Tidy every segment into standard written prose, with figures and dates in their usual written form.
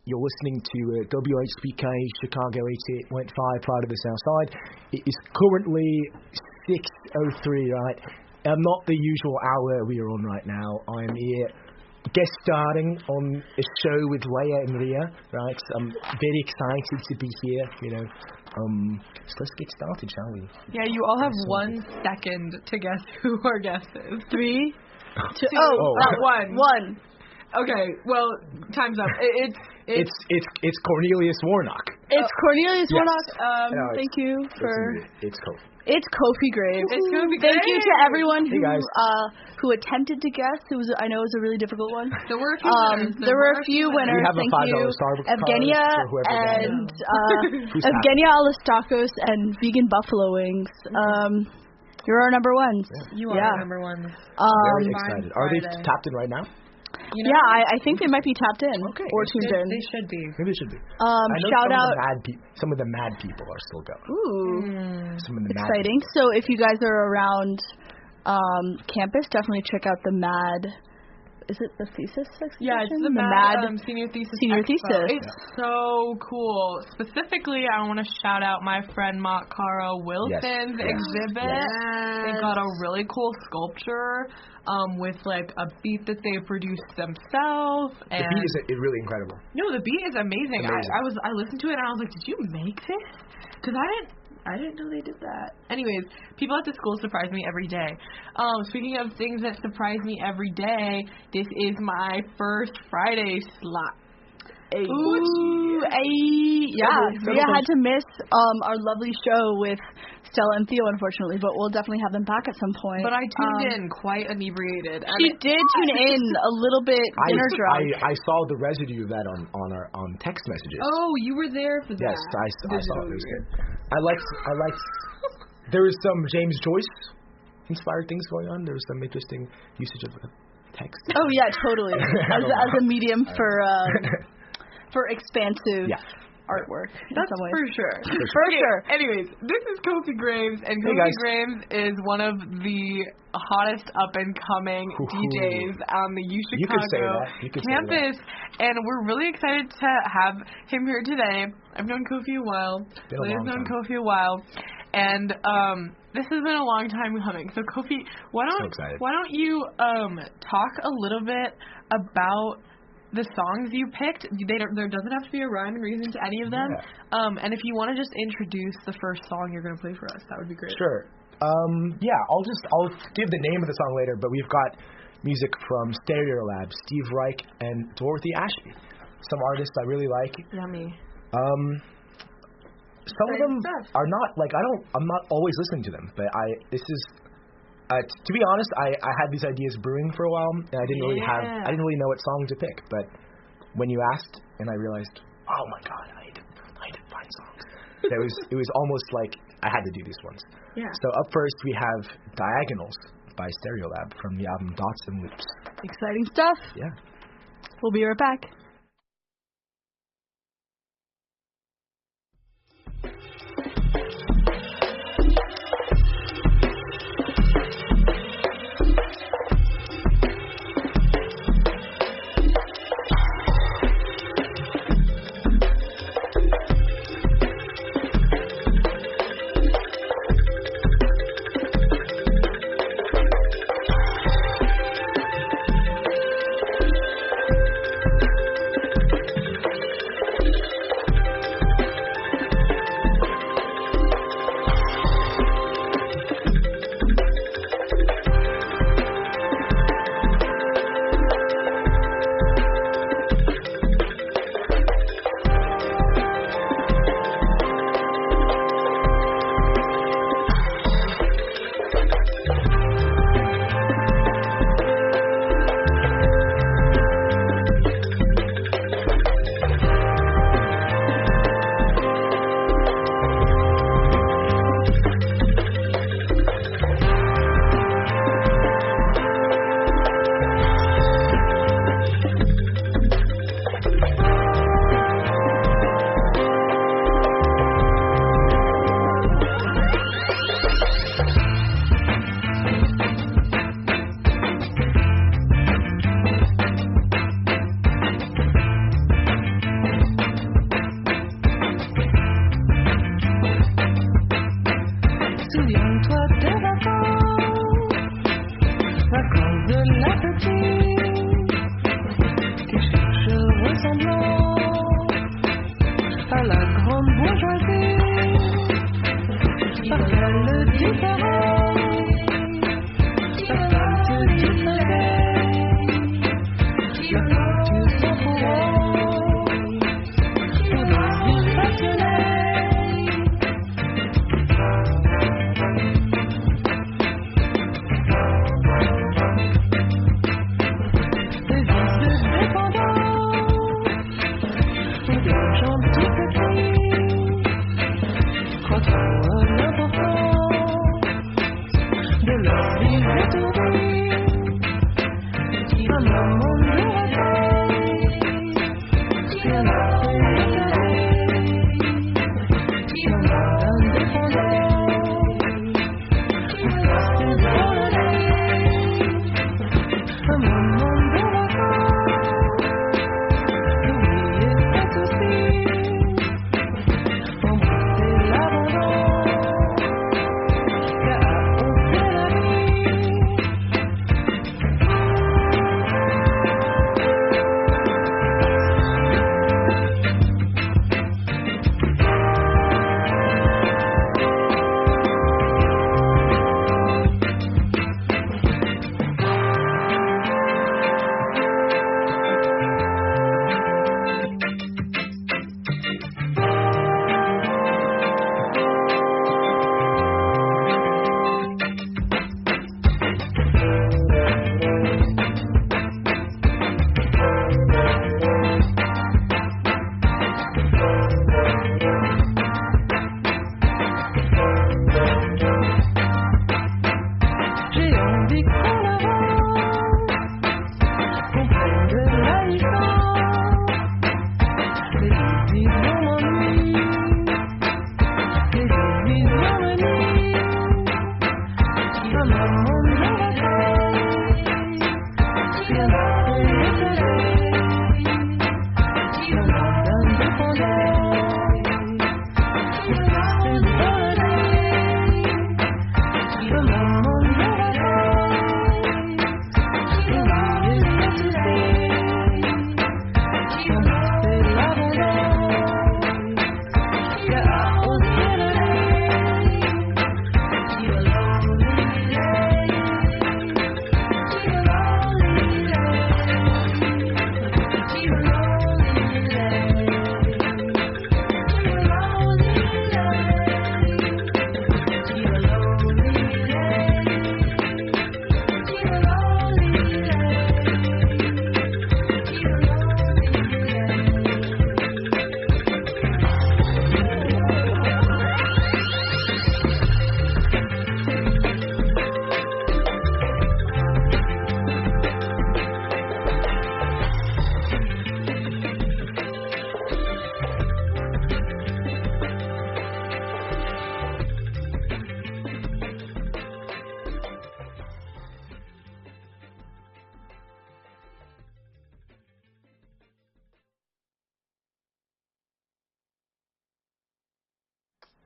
You're listening to WHPK Chicago 88.5, Pride of the Southside. It is currently 6:03, right? Not the usual hour we are on right now. I am here guest starring on a show with Leia and Ria, right? I'm very excited to be here, you know. So let's get started, shall we? Yeah, you all have 1 second to guess who our guest is. 3, 2, one. Okay, well, time's up. It's Cornelius Warnock. It's Cornelius Warnock. No, thank you for. It's Kofi. It's Kofi Graves. It's Kofi Graves. Thank you to everyone who attempted to guess. I know it was a really difficult one. There were a few winners. There were a few winners. We have Thank a $5 you, Starbucks Evgenia and Evgenia Alastakos and Vegan Buffalo Wings. You're our number ones. Yeah. You are our number ones. Very excited. Are they tapped in right now? You know, I think they might be tapped in or tuned in. They should be. Maybe they should be. Shout out. Some of the mad people are still going. Ooh. Some of the exciting. Mad so if you guys are around campus, definitely check out the Mad. Is it the thesis exhibition? Yeah, it's the Mad Senior Thesis. It's so cool. Specifically, I want to shout out my friend Makara Wilson's exhibit. Yes. They got a really cool sculpture with like a beat that they produced themselves. And the beat is really incredible. No, the beat is amazing. I listened to it and I was like, did you make this? Because I didn't know they did that. Anyways, people at the school surprise me every day. Speaking of things that surprise me every day, this is my first Friday slot. Yeah. Ria had to miss our lovely show with Stella and Theo, unfortunately, but we'll definitely have them back at some point. But I tuned in quite inebriated. She did tune in a little bit dinner drunk. I saw the residue of that on text messages. Oh, you were there for that. Yes, I saw it. It was good. I liked. There was some James Joyce inspired things going on. There was some interesting usage of text. Oh yeah, totally. as a medium for expansive artwork. That's in some ways. for sure. For sure. Anyways, this is Kofi Graves, and Kofi Graves is one of the hottest up-and-coming DJs on the U Chicago campus, and we're really excited to have him here today. I've known Kofi a while. I've known Kofi a while, and this has been a long time coming. So Kofi, why don't you talk a little bit about the songs you picked? There doesn't have to be a rhyme and reason to any of them. Yeah. And if you want to just introduce the first song you're going to play for us, that would be great. Sure. I'll give the name of the song later, but we've got music from Stereolab, Steve Reich, and Dorothy Ashby. Some artists I really like. Yummy. Some of them are not I'm not always listening to them, but to be honest, I had these ideas brewing for a while, and I didn't really know what song to pick. But when you asked, and I realized, oh my God, I need to find songs. It was almost like I had to do these ones. Yeah. So up first we have Diagonals by Stereolab from the album Dots and Loops. Exciting stuff. Yeah. We'll be right back.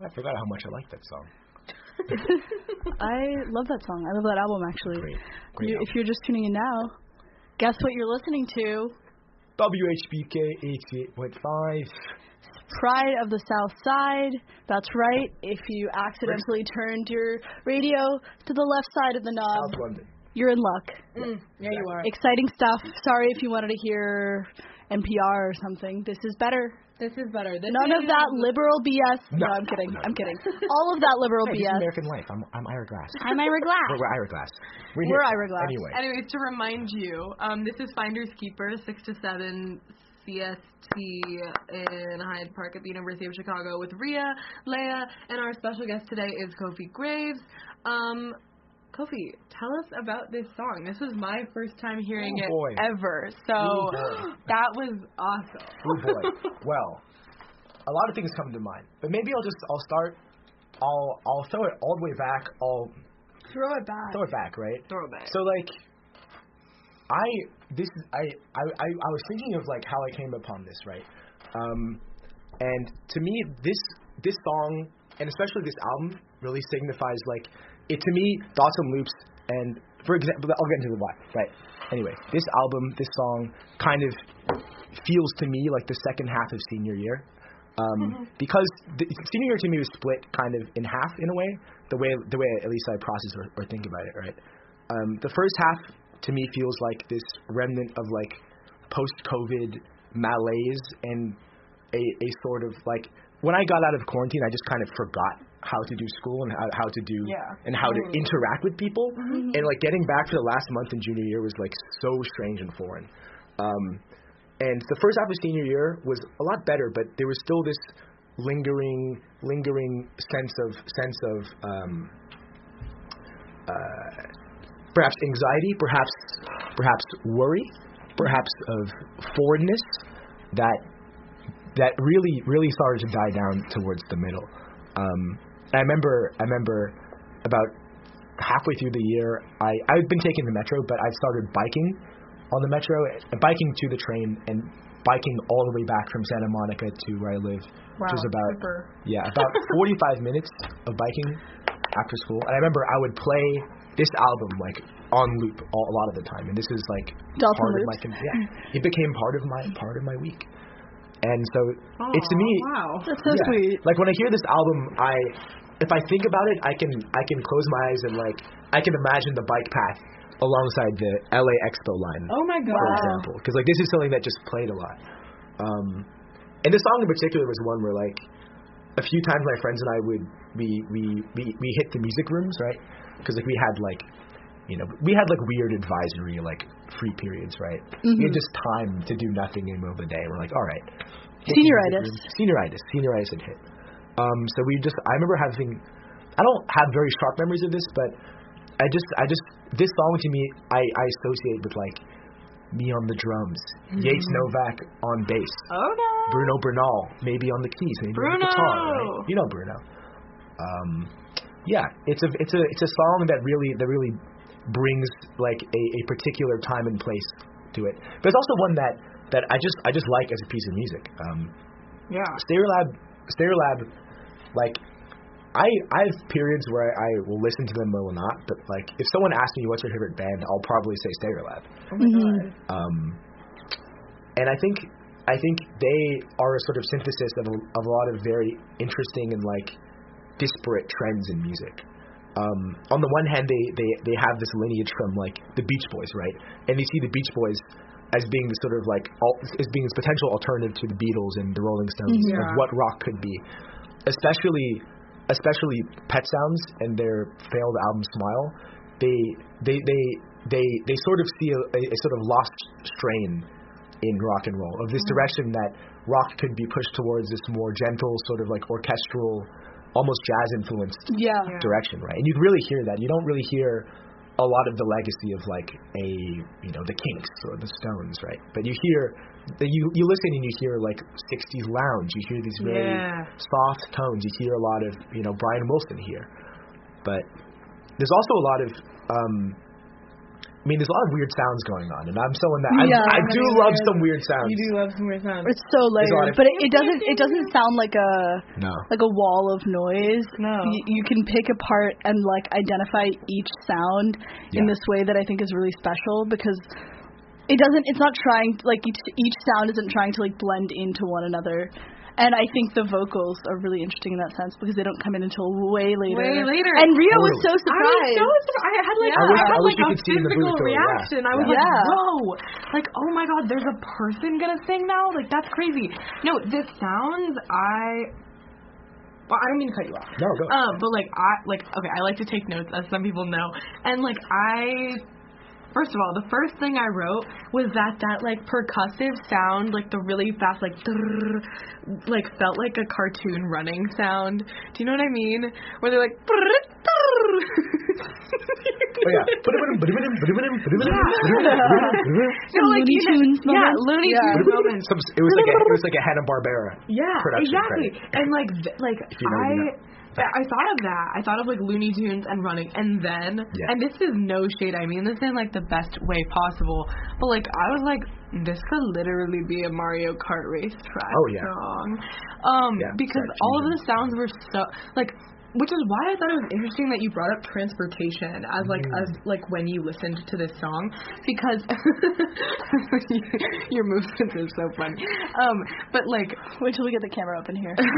I forgot how much I like that song. I love that song. I love that album, actually. Great album. If you're just tuning in now, guess what you're listening to? WHPK 88.5. Pride of the South Side. That's right. If you accidentally turned your radio to the left side of the knob, South London. You're in luck. Yeah, you are. Exciting stuff. Sorry if you wanted to hear NPR or something. This is better. This is better. None of that liberal BS. No, I'm kidding. I'm kidding. All of that liberal BS. This is American life. I'm Ira Glass. I'm Ira Glass. We're Ira Glass. We're Ira Glass. Anyways, to remind you, this is Finders Keepers, 6 to 7 CST in Hyde Park at the University of Chicago with Rhea, Leia, and our special guest today is Kofi Graves. Kofi, tell us about this song. This was my first time hearing it ever, so that was awesome. Oh boy. Well, a lot of things come to mind, but maybe I'll start. I'll throw it all the way back. Throw it back, right? Throw it back. So like, I was thinking of like how I came upon this, right? And to me, this song and especially this album really signifies like. It to me, Thoughts on Loops, and for example, I'll get into the why, right? Anyway, this album, this song, kind of feels to me like the second half of senior year, because the senior year to me was split kind of in half in a way, the way at least I process or think about it, right? The first half to me feels like this remnant of like post-COVID malaise and a sort of like, when I got out of quarantine, I just kind of forgot how to do school and how to do and how to interact with people. And like getting back for the last month in junior year was like so strange and foreign. And the first half of senior year was a lot better, but there was still this lingering sense of perhaps anxiety, perhaps worry, perhaps of foreignness that really started to die down towards the middle. I remember about halfway through the year, I've been taking the metro, but I started biking on the metro, biking to the train, and biking all the way back from Santa Monica to where I live, which is about 45 minutes of biking after school. And I remember I would play this album like on loop a lot of the time, and this is like part of my it became part of my week. And so it's to me, that's so sweet. Like when I hear this album, if I think about it, I can close my eyes and like I can imagine the bike path alongside the LA Expo line. Oh my god! For example, because like this is something that just played a lot. And this song in particular was one where like a few times my friends and I we hit the music rooms, right? Because like we had like weird advisory like free periods, right? We had just time to do nothing in the middle of the day. We're like, all right, senioritis had hit. So I remember having, I don't have very sharp memories of this, but I just this song to me I associate with like me on the drums, Yates Novak on bass, Bruno Bernal maybe on the keys, maybe on the guitar, right? You know Bruno. It's a song that really brings like a particular time and place to it. But it's also one that I just like as a piece of music. Stereolab, like I have periods where I will listen to them or not, but like if someone asks me what's your favorite band, I'll probably say Stereolab. Oh my god. And I think they are a sort of synthesis of a lot of very interesting and like disparate trends in music. On the one hand, they have this lineage from like the Beach Boys, right? And they see the Beach Boys as being the sort of like as being this potential alternative to the Beatles and the Rolling Stones of what rock could be, especially Pet Sounds and their failed album Smile. They sort of see a sort of lost strain in rock and roll of this direction that rock could be pushed towards this more gentle sort of like orchestral, almost jazz-influenced direction, right? And you'd really hear that. You don't really hear a lot of the legacy of like the Kinks or the Stones, right? But you hear, you listen and you hear like 60s lounge. You hear these very soft tones. You hear a lot of Brian Wilson here. But there's also a lot of there's a lot of weird sounds going on, and I'm someone that I do love some weird sounds. You do love some weird sounds. It's so layered, but it doesn't sound like a wall of noise. No, you can pick apart and like identify each sound in this way that I think is really special, because it's not trying, like each sound isn't trying to like blend into one another. And I think the vocals are really interesting in that sense, because they don't come in until way later. And Rio was so surprised. I had a physical reaction. I was like, whoa. Like, oh my god, there's a person gonna sing now? Like, that's crazy. No, this sounds, I don't mean to cut you off. No, go. But I like to take notes, as some people know. And first of all, the first thing I wrote was that like percussive sound, like the really fast, like like felt like a cartoon running sound. Do you know what I mean? Where they're like. Looney Tunes moments. Yeah, Looney Tunes moments. It was like a Hanna-Barbera. Yeah, production exactly. Credit. And I thought of that. I thought of like Looney Tunes and running, and then, and this is no shade, I mean this in like the best way possible, but like I was like, this could literally be a Mario Kart race track song. Because all of the sounds were so like, which is why I thought it was interesting that you brought up transportation as when you listened to this song, because your movements are so funny. But like, wait till we get the camera up in here. It's an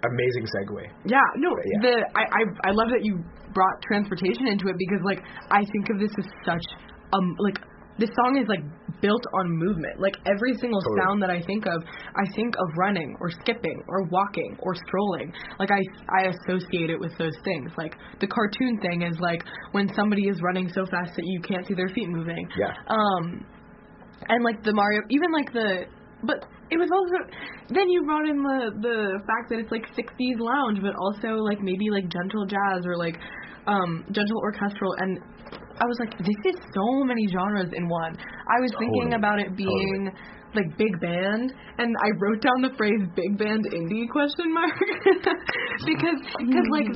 amazing segue. Yeah, no, I love that you brought transportation into it, because like I think of this as such like this song is like built on movement. Like every single sound that I think of running or skipping or walking or strolling. Like I associate it with those things. Like the cartoon thing is like when somebody is running so fast that you can't see their feet moving. Yeah. And like the Mario, even like but it was also, then you brought in the fact that it's like 60s lounge, but also like maybe like gentle jazz or like gentle orchestral, and I was like, this is so many genres in one. I was thinking about it being like big band, and I wrote down the phrase big band indie ? because like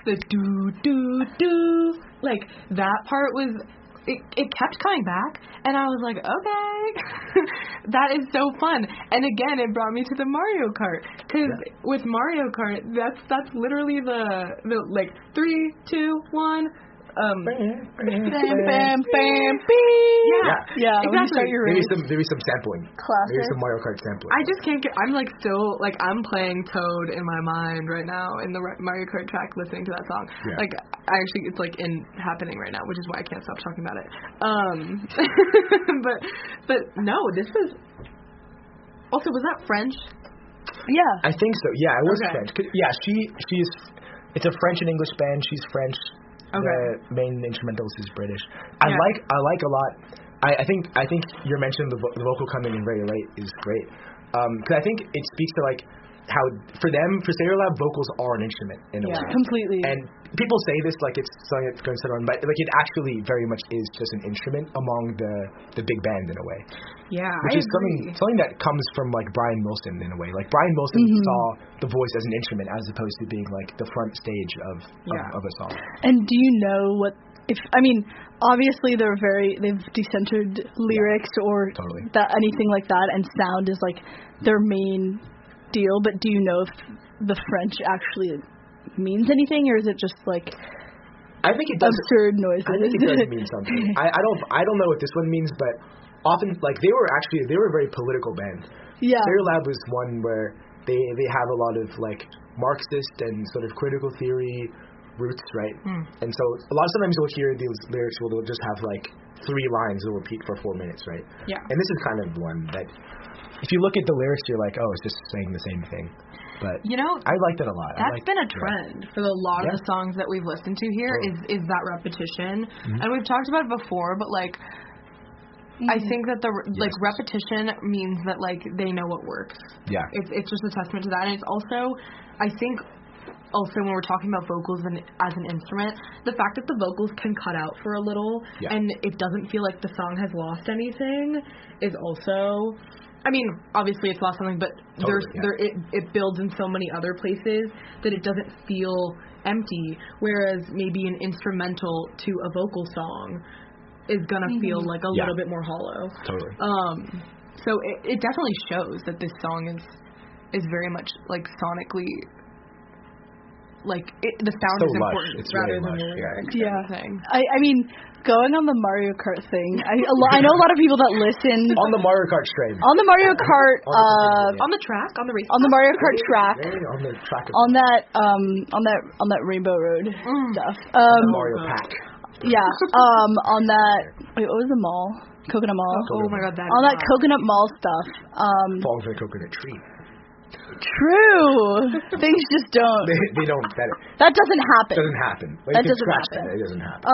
the do do do, like that part was, it kept coming back, and I was like, okay, that is so fun. And again, it brought me to the Mario Kart, because with Mario Kart, that's literally the like 3, 2, 1. Bam, bam, bam, bam, yeah. Exactly. Maybe some sampling. Classic. Maybe some Mario Kart sampling. I just can't get. I'm like still like I'm playing Toad in my mind right now in the Mario Kart track, listening to that song. Yeah. Like it's like happening right now, which is why I can't stop talking about it. But no, this was. Also, was that French? Yeah. I think so. Yeah, it was French. Yeah, she's. It's a French and English band. She's French. Okay. The main instrumentalist is British. I like a lot. I think your mention of the vocal coming in very late is great. Because I think it speaks to like how for Stereolab, vocals are an instrument in a way. Completely. And people say this like it's something that's going to sit on, but like it actually very much is just an instrument among the big band in a way. Yeah, which is something that comes from like Brian Wilson in a way. Like Brian Wilson saw the voice as an instrument as opposed to being like the front stage of a song. And do you know what? Obviously they've decentered lyrics or that anything like that, and sound is like their main deal. But do you know if the French actually means anything, or is it just like? I think it does. Absurd noises. I think it does mean something. I don't know what this one means, but often like they were a very political band. Yeah. Stereolab was one where they have a lot of like Marxist and sort of critical theory roots, right? And so a lot of times you'll hear these lyrics where they'll just have like 3 lines that will repeat for 4 minutes, right? Yeah. And this is kind of one that if you look at the lyrics, you're like, oh, it's just saying the same thing. But I like that a lot. That's been a trend for a lot of the songs that we've listened to here is that repetition. And we've talked about it before, but like I think that the like repetition means that like they know what works. Yeah. It's just a testament to that, and it's also I think also when we're talking about vocals as an instrument, the fact that the vocals can cut out for a little and it doesn't feel like the song has lost anything is also. I mean, obviously it's lost something, but it builds in so many other places that it doesn't feel empty, whereas maybe an instrumental to a vocal song is gonna feel like a little bit more hollow. Totally. So it definitely shows that this song is very much like sonically, like the sound is important rather than the lyrics. I mean, going on the Mario Kart thing, I know a lot of people that listen on the Mario Kart train. On the Mario Kart on the track, on the race. On the Mario Kart track. On the track. On that Rainbow Road stuff. The Mario Pack. Yeah. On that. Wait, what was the mall? Coconut Mall. Oh my God, that. On that Coconut Mall stuff. Falls from a coconut tree. True. Things just don't. They don't. That doesn't happen. Doesn't happen. Like, that doesn't happen. It doesn't happen.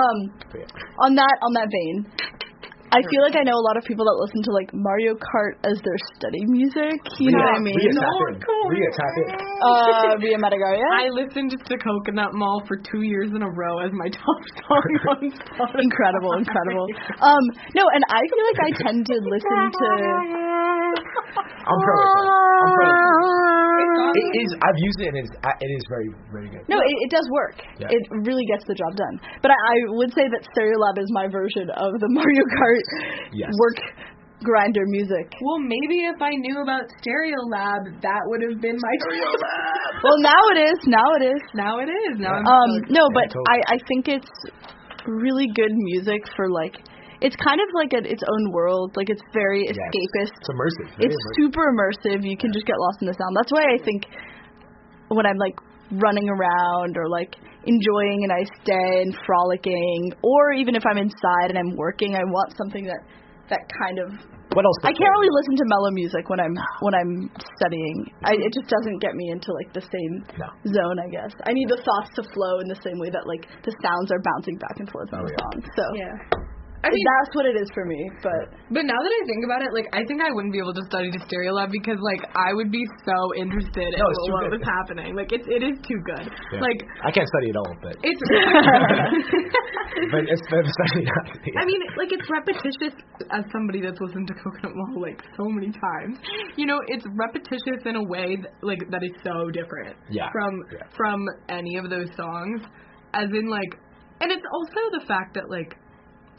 On that vein, I feel like I know a lot of people that listen to like Mario Kart as their study music. You know what I mean? Ria, tap in. Via Madagascar. I listened to Coconut Mall for 2 years in a row as my top song on Spotify. Incredible. No, and I feel like I tend to listen to. I'm pro. I've used it, and it is very, very good. No, it does work. Yeah. It really gets the job done. But I would say that Stereolab is my version of the Mario Kart work grinder music. Well, maybe if I knew about Stereolab, that would have been my Stereolab. Well, now it is. Now it is. No, but I think it's really good music for like. It's kind of like its own world. Like, it's very escapist. It's immersive. It's super immersive. You can just get lost in the sound. That's why I think when I'm, like, running around or, like, enjoying a nice day and frolicking, or even if I'm inside and I'm working, I want something that that kind of. What else? I can't really listen to mellow music when I'm studying. It just doesn't get me into like the same zone, I guess. I need the thoughts to flow in the same way that like the sounds are bouncing back and forth in the song. So I mean, that's what it is for me. But now that I think about it, like I think I wouldn't be able to study the Stereolab because like I would be so interested in what was happening. Like it is too good. Yeah. Like I can't study at all, but it's but it's especially not. I mean, like it's repetitious. As somebody that's listened to Coconut Mall like so many times, you know, it's repetitious in a way that is so different from any of those songs. As in like, and it's also the fact that like.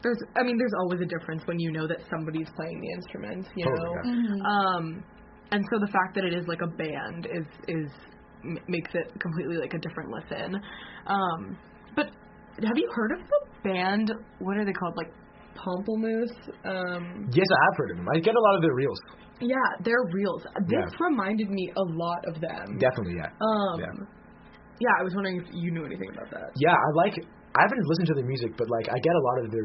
There's always a difference when you know that somebody's playing the instruments, you know. Mm-hmm. And so the fact that it is like a band is makes it completely like a different listen. But have you heard of the band? What are they called? Like Pamplemousse? Yes, I have heard of them. I get a lot of their reels. Yeah, their reels. This reminded me a lot of them. Definitely, yeah. Yeah, I was wondering if you knew anything about that. Yeah, I haven't listened to their music, but like I get a lot of their.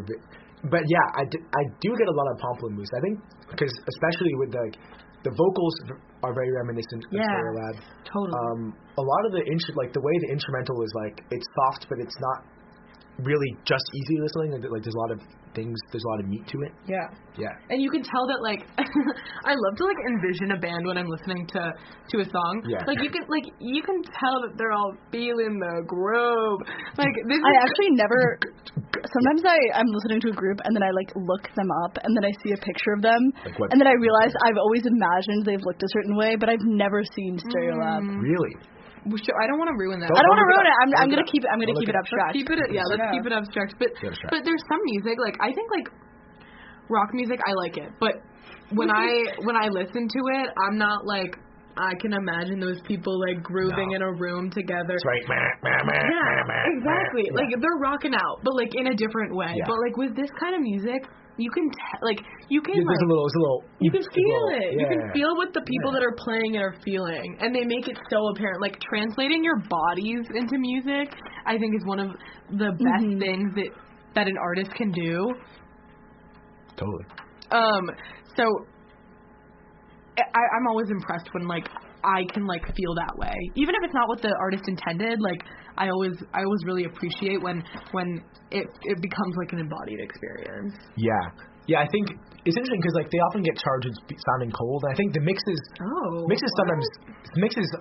But yeah, I do get a lot of Pamplemousse. I think because especially with the vocals are very reminiscent of Stereolab. Totally. A lot of the the way the instrumental is like it's soft, but it's not really just easy listening. Like there's a lot of things. There's a lot of meat to it. Yeah. Yeah. And you can tell that like I love to like envision a band when I'm listening to a song. Yeah. Like you can tell that they're all feeling the groove. Like this. I actually never. Sometimes I'm listening to a group and then I like look them up and then I see a picture of them and then I realize I've always imagined they've looked a certain way, but I've never seen Stereolab. Really? I don't want to ruin that. I don't want to ruin it. I'm gonna keep it. I'm gonna keep it abstract. Let's keep it abstract. But there's some music like I think like rock music I like it, but when I listen to it, I'm not like I can imagine those people like grooving in a room together. That's right. Yeah, exactly. Like they're rocking out, but like in a different way. Yeah. But like with this kind of music. You can there's a little. You can feel it. Yeah. You can feel what the people that are playing it are feeling, and they make it so apparent. Like translating your bodies into music, I think is one of the best things that an artist can do. Totally. So I'm always impressed when like I can like feel that way, even if it's not what the artist intended. Like I always really appreciate when it becomes like an embodied experience. Yeah, I think it's interesting because like they often get charged with sounding cold. And I think the mixes sometimes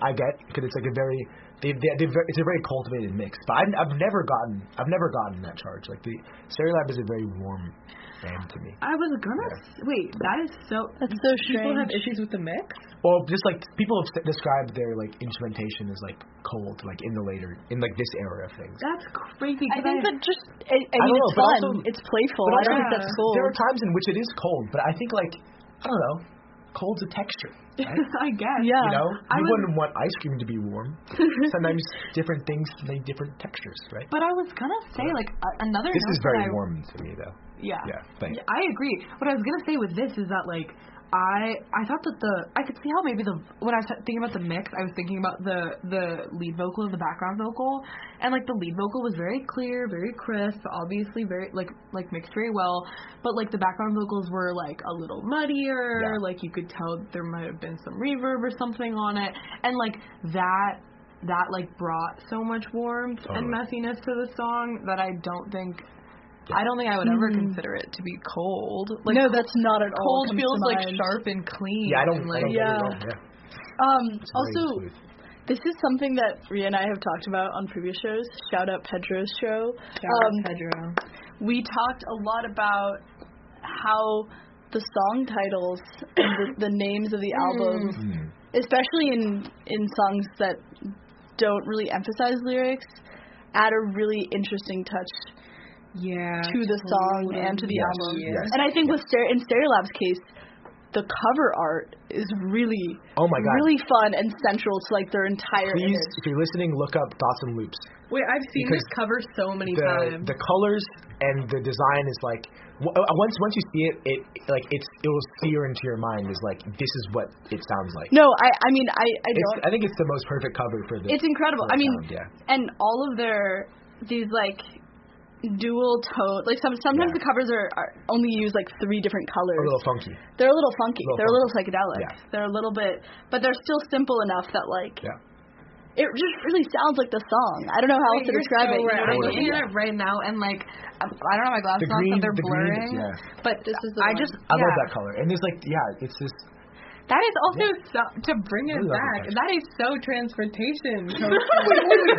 I get because it's like a very it's a very cultivated mix. But I've never gotten that charge. Like the Stereolab is a very warm band to me. I was gonna wait. That's so strange. People have issues with the mix. Well, just like people have described their like instrumentation as like cold, like in like this era of things. That's crazy. I think that just I mean it's fun. Also, it's playful. I don't think that's cold. There are times in which it is cold, but I think like I don't know, cold's a texture. Right? I guess. Yeah. You know, you wouldn't want ice cream to be warm. Sometimes different things make different textures, right? But I was gonna say like another. This is very warm to me though. Yeah. Yeah. Thanks. I agree. What I was gonna say with this is that like I thought that I could see how maybe when I was thinking about the mix, I was thinking about the lead vocal and the background vocal, and like the lead vocal was very clear, very crisp, obviously very like mixed very well, but like the background vocals were like a little muddier, like you could tell there might have been some reverb or something on it, and like that like brought so much warmth and messiness to the song that I don't think I would ever consider it to be cold. Like, no, that's not at all. Cold feels like sharp and clean. Yeah, I don't. Like, Also, this is something that Ria and I have talked about on previous shows. Shout out Pedro's show. Shout out Pedro. We talked a lot about how the song titles and the names of the albums, especially in songs that don't really emphasize lyrics, add a really interesting touch. To the song and to the album. Yes. And I think with in Stereolab's case, the cover art is really really fun and central to like their entire image. If you're listening, look up Thoughts and Loops. Wait, I've seen this cover so many times. The colors and the design is like once you see it will sear into your mind. Is like this is what it sounds like. No, I mean I don't. I think it's the most perfect cover for this. It's incredible. I mean, and all of these like dual tone. Like sometimes the covers are only use like 3 different colors. A little funky. They're a little funky. They're a little psychedelic. Yeah. They're a little bit, but they're still simple enough that like. Yeah. It just really sounds like the song. I don't know how else to describe it. Right. I'm looking at it right now, and like I don't have my glasses on, so they're blurring. Green, but this is I love that color, and there's like it's this. That is also to bring it back. That is so transportation. Wait,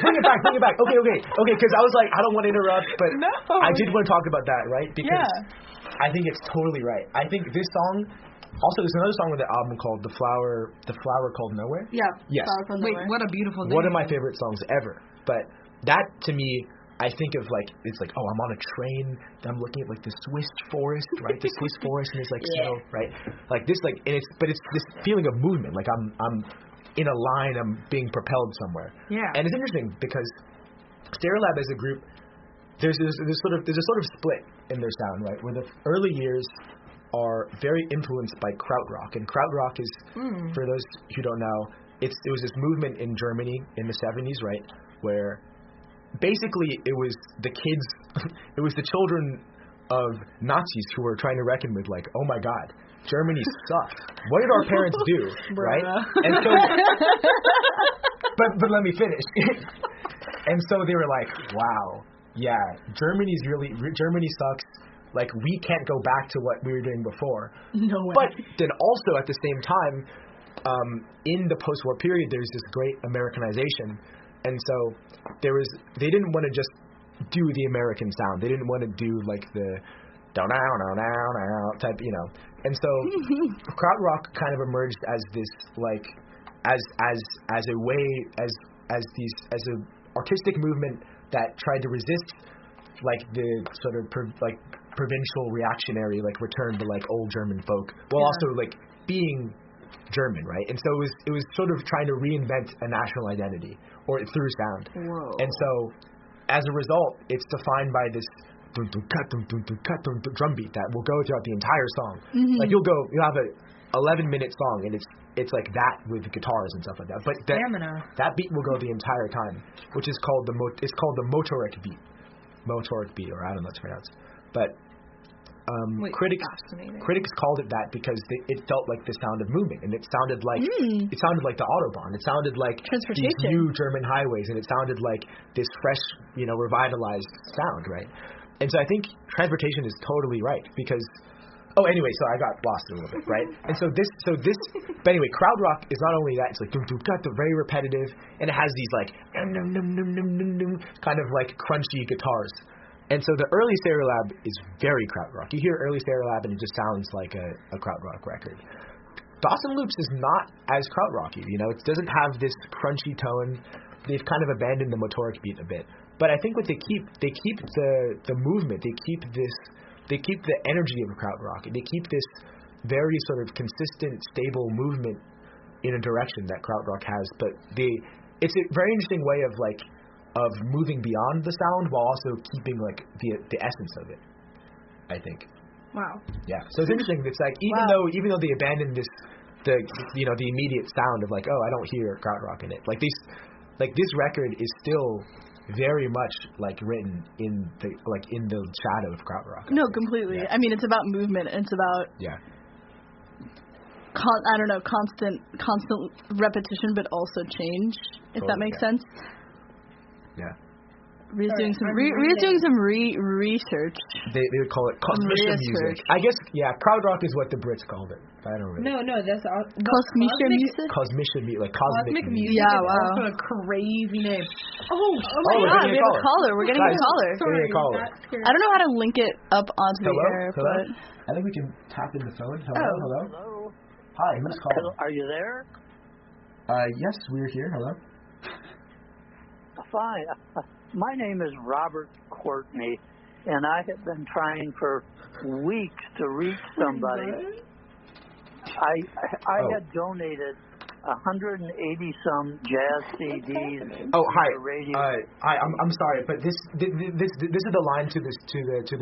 bring it back. Okay. Because I was like, I don't want to interrupt, but I did want to talk about that, right? Because I think it's totally right. I think this song. Also, there's another song with the album called The Flower Called Nowhere. Yeah. Yes. Wait, what a beautiful name. One of my favorite songs ever. But that, to me, I think of like, it's like, I'm on a train, I'm looking at like the Swiss forest, right? The Swiss forest, and it's like snow, right? Like this, like, and it's this feeling of movement, like I'm in a line, I'm being propelled somewhere. Yeah. And it's interesting because Stereolab as a group, there's a sort of split in their sound, right? Where the early years are very influenced by krautrock, and krautrock is, for those who don't know, it was this movement in Germany in the 70s, right, where basically it was the kids, it was the children of Nazis who were trying to reckon with like, oh my God, Germany sucks. What did our parents do, right? And so, but let me finish. And so they were like, wow, yeah, Germany sucks. Like, we can't go back to what we were doing before. No way. But then also, at the same time, in the post-war period, there's this great Americanization. And so, they didn't want to just do the American sound. They didn't want to do, like, the type, And so, krautrock kind of emerged as this, like, as a way, as an artistic movement that tried to resist, like, the sort of, provincial reactionary like return to like old German folk while also like being German, right? And so it was sort of trying to reinvent a national identity or through sound. Whoa. And so as a result, it's defined by this drum beat that will go throughout the entire song. Mm-hmm. Like you'll have a 11-minute song and it's like that with guitars and stuff like that. But that beat will go the entire time, which is called the motoric beat. Motoric beat, or I don't know how it's pronounced. But critics called it that because it felt like the sound of movement, and it sounded like the Autobahn. It sounded like these new German highways, and it sounded like this fresh, revitalized sound, right? And so I think transportation is totally right because. Oh, anyway, so I got lost a little bit, right? And so this, but anyway, krautrock is not only that; it's like very repetitive, and it has these like kind of like crunchy guitars. And so the early Stereolab is very krautrock. You hear early Stereolab and it just sounds like a krautrock record. Dawson Loops is not as krautrocky, it doesn't have this crunchy tone. They've kind of abandoned the motoric beat a bit. But I think what they keep the movement, they keep the energy of krautrock. They keep this very sort of consistent, stable movement in a direction that krautrock has. But it's a very interesting way of moving beyond the sound while also keeping like the essence of it, I think. Wow. Yeah. So it's interesting. It's like even though they abandoned the immediate sound of like, I don't hear krautrock in it. Like this record is still very much like written in the shadow of krautrock. No, completely. Yeah. I mean, it's about movement. And it's about constant repetition, but also change. If that makes sense. Yeah. Ria's doing some research. They would call it cosmisha music. I guess, krautrock is what the Brits called it. I don't really. No, that's cosmisha music. Cosmisha music, like cosmic music. Yeah, wow. That's also a crazy name. Oh my God, we have a caller. We're getting a caller. Sorry, I don't know how to link it up onto the air, but I think we can tap in the phone. Hello. Hi, who's calling? Are you there? Yes, we're here. Hello. Fine. My name is Robert Courtney, and I have been trying for weeks to reach somebody. I had donated 180 some jazz CDs. Oh, hi. To radio. Hi. I'm sorry, but this is the line to the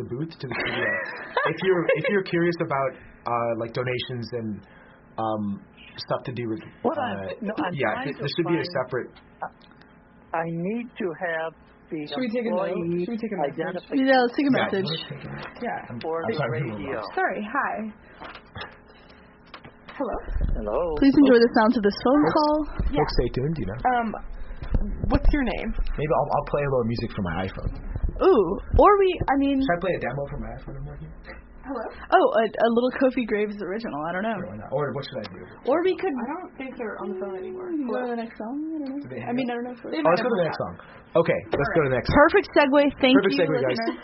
booth, to the studio. If you're curious about like donations and stuff to do with there should be a separate. I need to have the Should we take a note? employee Should we take a message? identification Yeah, let's take a message. Yeah. for the radio. Sorry, hi. Hello? Hello. Please enjoy the sounds of this phone call. Yeah. Folks, stay tuned, What's your name? Maybe I'll play a little music from my iPhone. Ooh, or should I play a demo from my iPhone? Hello? Oh, a little Kofi Graves original. I don't know. Sure, or what should I do? Or we could. I don't think they're on the phone anymore. Go to the next song. I don't know. I don't know. Let's go to the next song. Okay, let's go to the next song. Perfect segue. Thank Perfect you, segue, listener.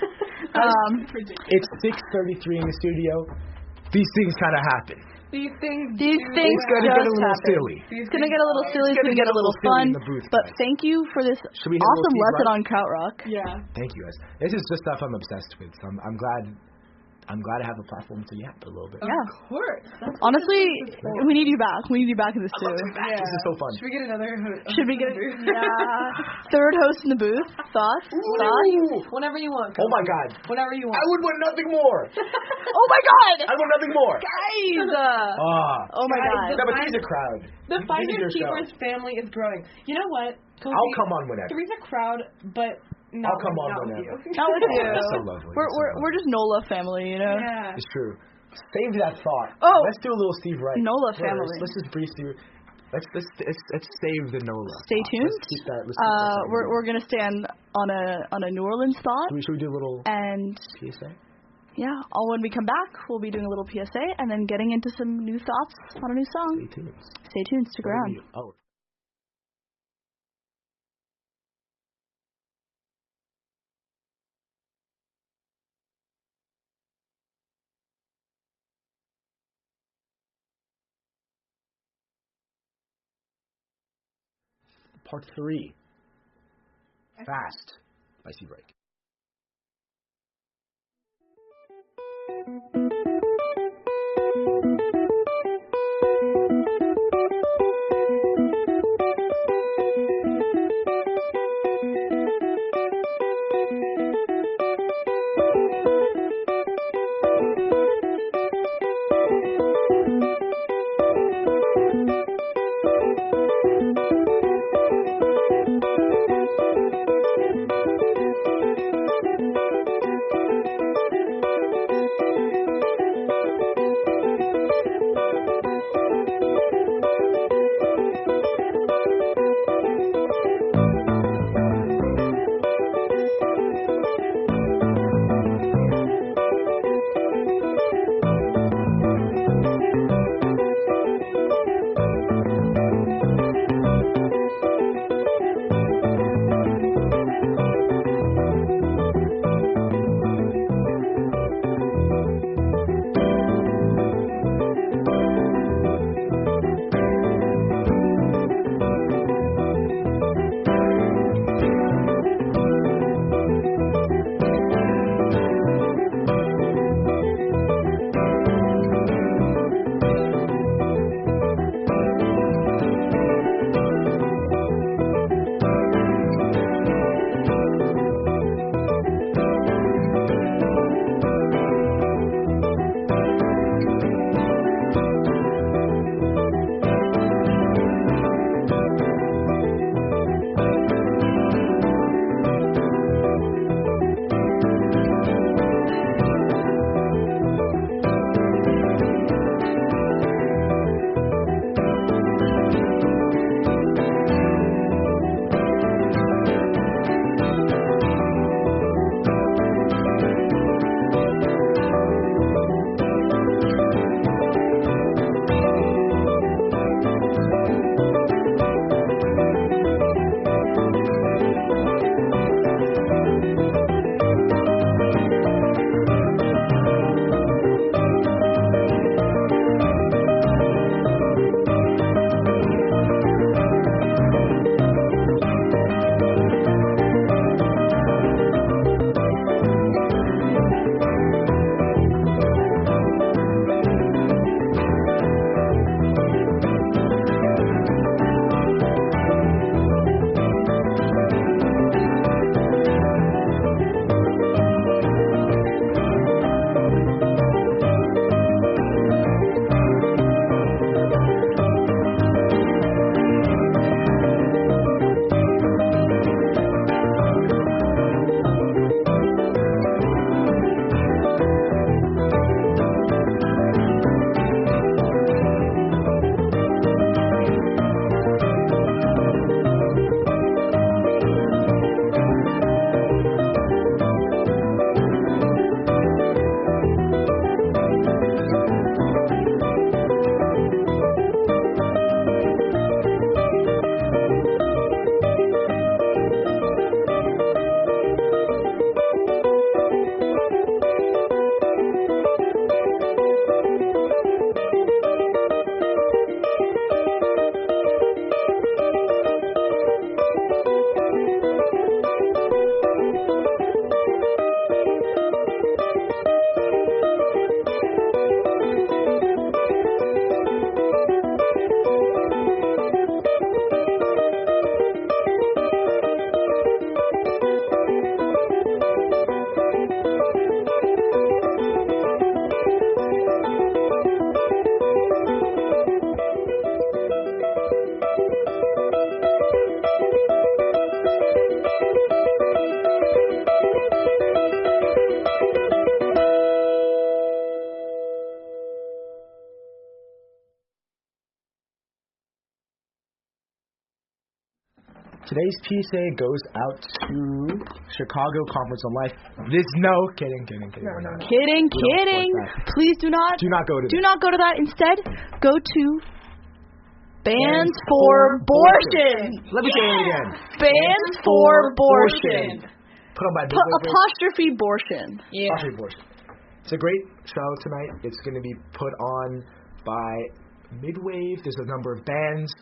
It's 6:33 in the studio. These things kind of happen. These things It's going to get a little silly. It's going to get a little silly. It's going to get a little fun. But thank you for this awesome lesson on krautrock. Yeah. Thank you, guys. This is just stuff I'm obsessed with. So I'm glad I have a platform to yap a little bit. Yeah. Of course. Honestly, we need you back. We need you back in the studio. Yeah. This is so fun. Should we get another host? Should we get third host in the booth? Thoughts? Thoughts? Whenever you want. Oh my God. Whenever you want. I would want nothing more. Oh my God. I want nothing more. Guys. Oh my God. No, but three's a crowd. The Finders Keepers family is growing. You know what? Kofi, I'll come on whenever. Three's a crowd, but I'll come on whenever. Not with you. That's so lovely. We're just Nola family, you know. Yeah. It's true. Save that thought. Oh. Let's do a little Steve Wright. Nola family. Let's just breeze through. Let's save the Nola. Stay tuned. Let's keep that. We're gonna stand on a New Orleans thought. Should we do a little PSA? Yeah. When we come back, we'll be doing a little PSA and then getting into some new thoughts on a new song. Stay tuned. Stay tuned. Stick around. Oh. Part 3. Fast by Steve Wright. Today's PSA goes out to Chicago Conference on Life. Kidding. No. Kidding. Please do not. Do not go to. Do not go to that. Instead, go to Bands for Abortion. Let me say it again. Bands for Abortion. Put on by apostrophe abortion. Yeah. Apostrophe abortion. It's a great show tonight. It's going to be put on by Midwave. There's a number of bands.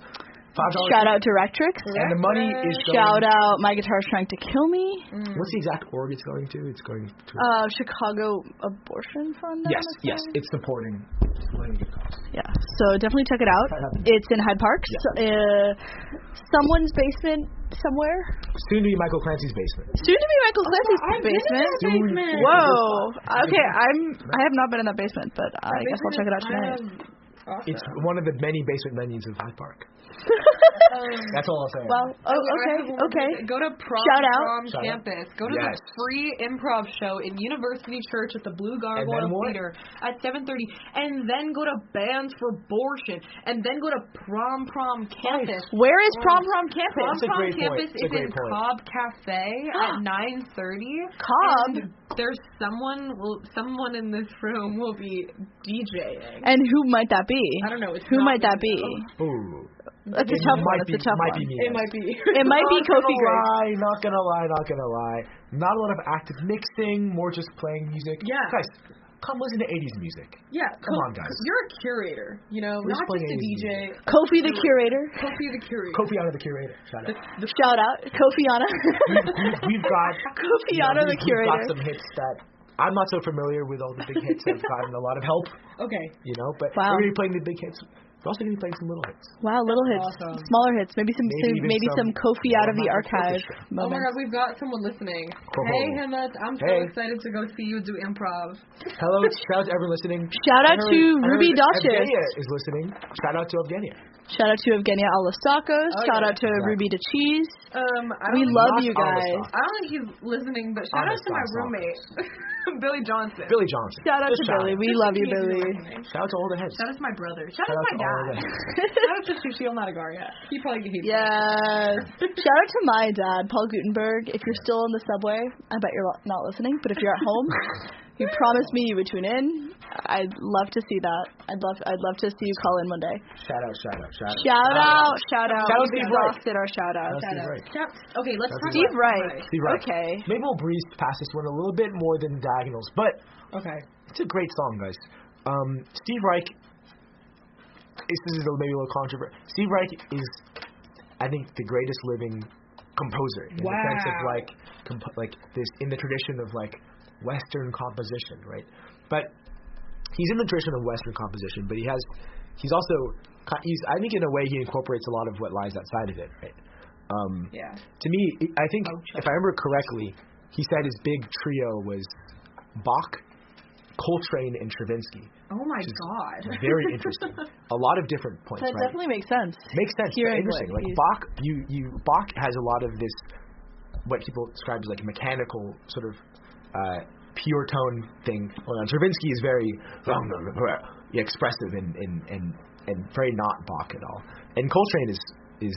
Shout out to Rectrix. And the money is going... Shout out My Guitar's Trying to Kill Me. What's the exact org it's going to? It's going to... Chicago Abortion Fund. Yes. It's supporting good cause. Yeah, so definitely check it out. It's in Hyde Park. Yeah. Someone's basement somewhere. Soon to be Michael Clancy's basement. Basement. Whoa. Okay, I have not been in that basement, but I guess I'll check it out tonight. Awesome. It's one of the many basement venues of Hyde Park. That's all I'll say. Well, okay. Go to Prom Campus. Go to the free improv show in University Church at the Blue Gargoyle Theater at 7:30, and then go to Bands for Abortion, and then go to Prom Campus. Where is Prom Campus? Prom Campus is in Cobb Cafe at 9:30. Cobb. There's someone in this room will be DJing. And who might that be? I don't know. Who might that be? Ooh. That's a tough one. It might be me. It might be. It might be Kofi Graves. Not gonna lie. Not a lot of active mixing, more just playing music. Yeah. Guys, come listen to 80s music. Yeah. Come on, guys. You're a curator, not just a DJ. Kofi the curator. Kofiana the curator. Shout out. Kofiana. We've got Kofiana the curator. We've got some hits that I'm not so familiar with all the big hits. I've gotten a lot of help. Okay. But we're going to be playing the big hits. We're also going to be playing some little hits. Wow, little hits. Awesome. Smaller hits. Maybe some Kofi out of the archive moments. Oh my God, we've got someone listening. Hey, Hemant. I'm so excited to go see you do improv. Hello. Shout out to everyone listening. Shout out to Ruby Dotchis. Evgenia is listening. Shout out to Evgenia. Shout out to Evgenia Alostakos. Shout out to Ruby to Cheese. We love you guys. I don't think he's listening, but shout out to my roommate, Billy Johnson. Shout out to Billy. We love you, Billy. Shout out to all the heads. Shout out to my brother. Shout out to my dad. Shout out to Sushil Madagaria. He probably hates me. Yes. Shout out to my dad, Paul Gutenberg. If you're still in the subway, I bet you're not listening, but if you're at home, you promised me you would tune in. I'd love to see that. I'd love to see you call in one day. Shout out. Shout out. We've exhausted our shout out. Okay, let's talk Steve Wright. Okay. Maybe we'll breeze past this one a little bit more than Diagonals, but it's a great song, guys. Steve Reich. This is maybe a little controversial. Steve Reich is, I think, the greatest living composer in the sense of this in the tradition of Western composition, right? But he's in the tradition of Western composition, but I think in a way he incorporates a lot of what lies outside of it, right? To me, I think if I remember correctly, he said his big trio was Bach, Coltrane, and Stravinsky. Oh my God! Very interesting. A lot of different points. That definitely makes sense. Interesting. Bach, Bach has a lot of this, what people describe as mechanical sort of pure tone thing. Stravinsky is very expressive and very not Bach at all. And Coltrane is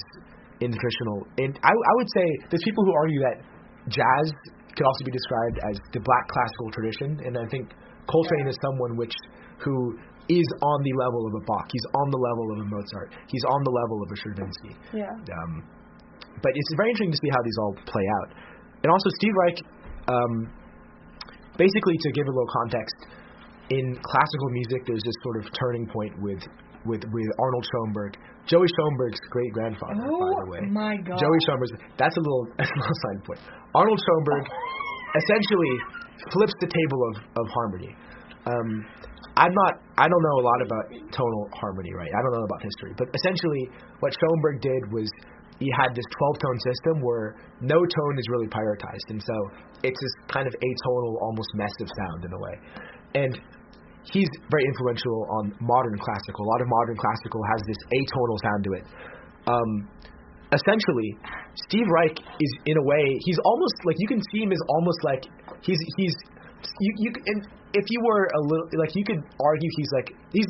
in the traditional. And I would say there's people who argue that jazz could also be described as the black classical tradition, and I think Coltrane is someone who is on the level of a Bach. He's on the level of a Mozart. He's on the level of a Stravinsky. Yeah. But it's very interesting to see how these all play out. And also Steve Reich, basically to give a little context, in classical music there's this sort of turning point with Arnold Schoenberg. Joey Schoenberg's great-grandfather, by the way. Oh my God. Joey Schoenberg's, that's a little side point. Arnold Schoenberg essentially flips the table of harmony. I don't know a lot about tonal harmony, right? I don't know about history, but essentially what Schoenberg did was he had this 12-tone system where no tone is really prioritized, and so it's this kind of atonal, almost mess of sound in a way. And he's very influential on modern classical. A lot of modern classical has this atonal sound to it. Essentially, Steve Reich is, in a way, he's almost you can see him as almost if you were a little, like, you could argue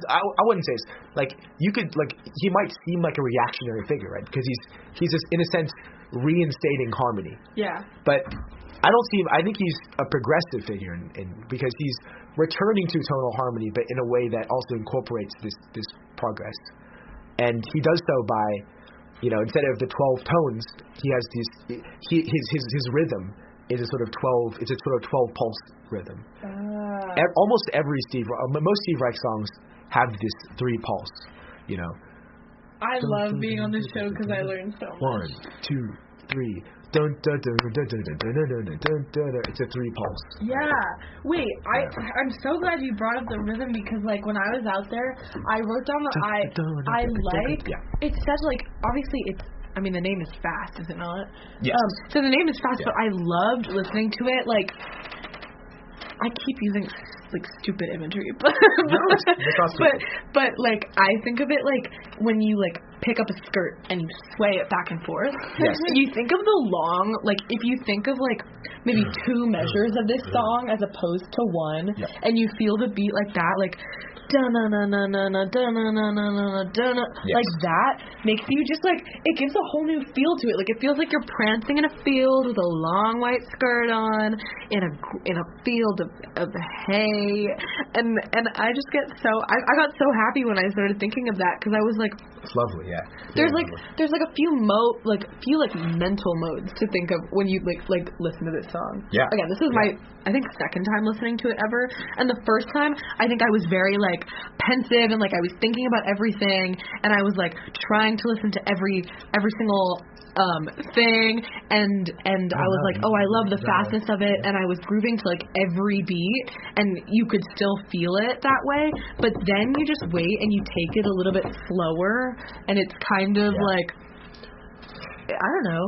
I wouldn't say this, like, you could, like, he might seem like a reactionary figure, right? Because he's just, in a sense, reinstating harmony. Yeah. But I don't see him, I think he's a progressive figure because he's returning to tonal harmony, but in a way that also incorporates this progress. And he does so by, you know, instead of the 12 tones, he has his rhythm is a sort of 12 pulse rhythm. Almost most Steve Reich songs have this 3 pulse, you know. I love being on this show because I learned so much. 1, 2, 3. Dun, dun, dun, dun, dun, dun, dun, dun, dun, dun, dun. It's a 3 pulse. Yeah. Wait, I'm so glad you brought up the rhythm because, like, when I was out there, I wrote down that I like. Yeah. It's such, like, obviously it's. I mean, the name is fast, is it not? Yes. So the name is fast, but I loved listening to it. Like, I keep using like stupid imagery, but like I think of it like when you like pick up a skirt and you sway it back and forth. Yes. You think of the long, like if you think of like maybe 2 measures of this song as opposed to 1, and you feel the beat like that, like da-na-na-na-na-na, da-na-na-na-na-na, like that makes you just like, it gives a whole new feel to it. Like it feels like you're prancing in a field with a long white skirt on in a field of hay, and I just get so I got so happy when I started thinking of that because I was like, it's lovely, yeah. There's like a few mental modes to think of when you like listen to this song. Yeah. Again, this is my I think second time listening to it ever, and the first time I think I was very like pensive and like I was thinking about everything, and I was like trying to listen to every single thing, and I was like, oh, I love the fastness of it, and I was grooving to like every beat, and you could still feel it that way, but then you just wait and you take it a little bit slower, and it's kind of like, I don't know,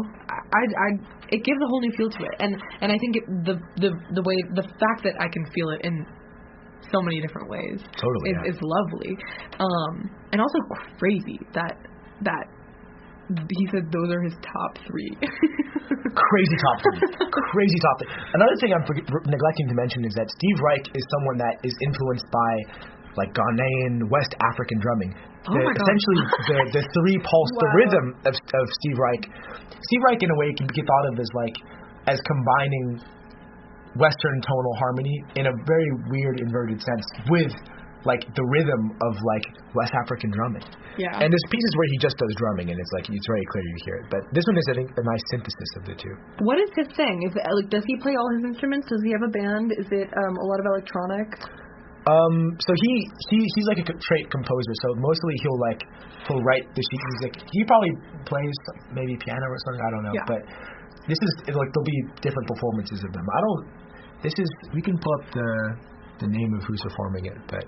it gives a whole new feel to it, and I think the fact that I can feel it in so many different ways is lovely, and also crazy that he said those are his top 3. Crazy top 3. Another thing I'm neglecting to mention is that Steve Reich is someone that is influenced by like Ghanaian West African drumming. Essentially the 3 pulse, the rhythm of Steve Reich. Steve Reich in a way can be thought of as combining Western tonal harmony in a very weird inverted sense with like the rhythm of like West African drumming. Yeah. And there's pieces where he just does drumming and it's like it's very clear you hear it. But this one is, I think, a nice synthesis of the 2. What is his thing? Is it like, does he play all his instruments? Does he have a band? Is it a lot of electronic? So he's like a trait composer. So mostly he'll write the sheet music. He probably plays maybe piano or something. I don't know. Yeah. But this is like there'll be different performances of them. We can pull up the name of who's performing it, but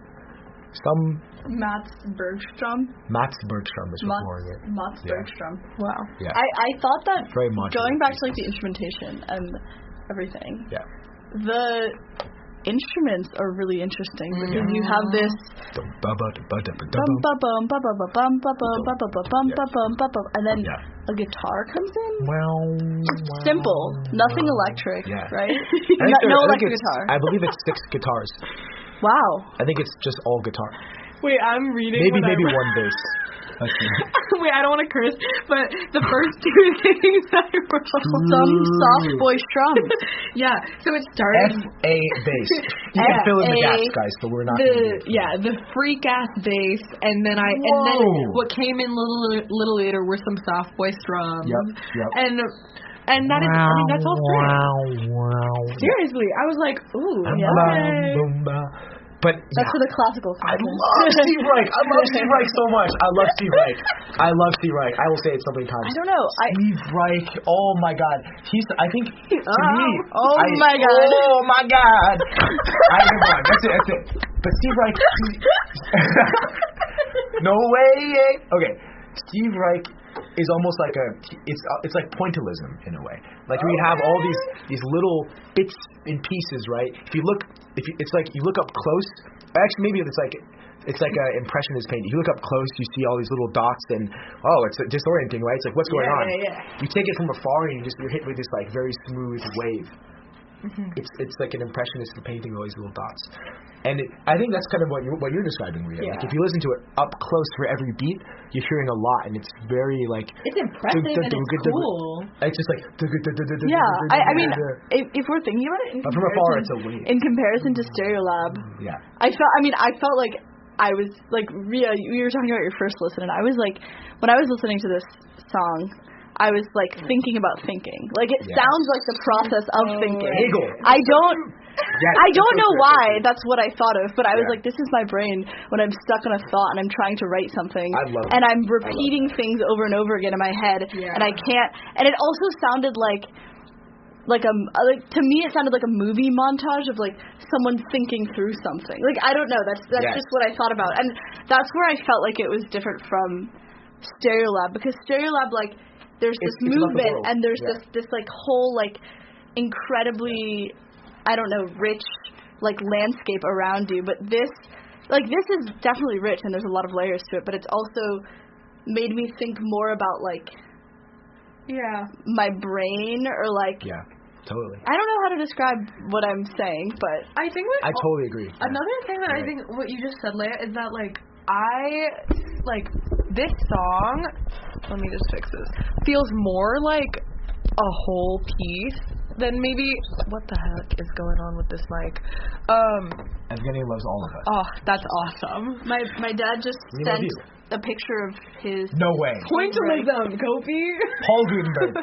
Mats Bergström is performing it. Mats Bergström. Wow. Yeah. I thought that going back to like the instrumentation and everything. Yeah. The instruments are really interesting because you have this and then a guitar comes in. Simple, nothing electric, right? No electric guitar. I believe it's 6 guitars. Wow. I think it's just all guitar. Wait, I'm reading. Maybe one bass. Wait, I don't want to curse, but the first 2 things I wrote. Some soft boy strums. Yeah, so it started. F-A bass. You can fill in the gaps, guys, but we're not going to do it. The freak ass bass, and then what came in little later were some soft boy strums. Yep. And that is, I mean, that's all straight. Wow. Seriously, I was like, ooh, But that's for the classical I love Steve Reich. I love Steve Reich so much. I love Steve Reich. I will say it so many times. I don't know. Steve Reich. Oh my God. I think to me. Oh my God. That's it. But Steve Reich. No way. Okay. Steve Reich is almost like it's like pointillism in a way. Like we have all these little bits and pieces, right? It's like you look up close. Actually, maybe it's like an impressionist painting. You look up close, you see all these little dots, and it's disorienting, right? It's like what's going on? Yeah. You take it from afar, and you're hit with this like very smooth wave. It's like an impressionist painting all these little dots. And I think that's kind of what you're describing, Rhea. Yeah. Like, if you listen to it up close for every beat, you're hearing a lot, and it's very, like... It's impressive and it's cool. It's just like... Yeah, I mean, if we're thinking about it from afar, it's a wave. In comparison to Stereolab, I felt like I was, like, Rhea, you were talking about your first listen, and I was like, when I was listening to this song, I was, like, thinking about thinking. Like, it sounds like the process of thinking. Hegel. I don't know why that's what I thought of, but I was like, this is my brain when I'm stuck on a thought and I'm trying to write something, and I'm repeating things over and over again in my head, and I can't. And it also sounded like to me it sounded like a movie montage of like someone thinking through something. Like, I don't know. That's just what I thought about, and that's where I felt like it was different from Stereolab, because Stereolab, like, there's this movement and there's this like whole like incredibly, I don't know, rich, like, landscape around you. But this is definitely rich, and there's a lot of layers to it, but it's also made me think more about, like, my brain, or, like... Yeah, totally. I don't know how to describe what I'm saying, but... I think I totally agree. Another thing that I think, what you just said, Leia, is that, like, this song, let me just fix this, feels more like a whole piece than maybe, what the heck is going on with this mic? Evgeny loves all of us. Oh, that's awesome. My dad just sent a picture of his... No way. Pointillism, Kofi. Paul Gutenberg.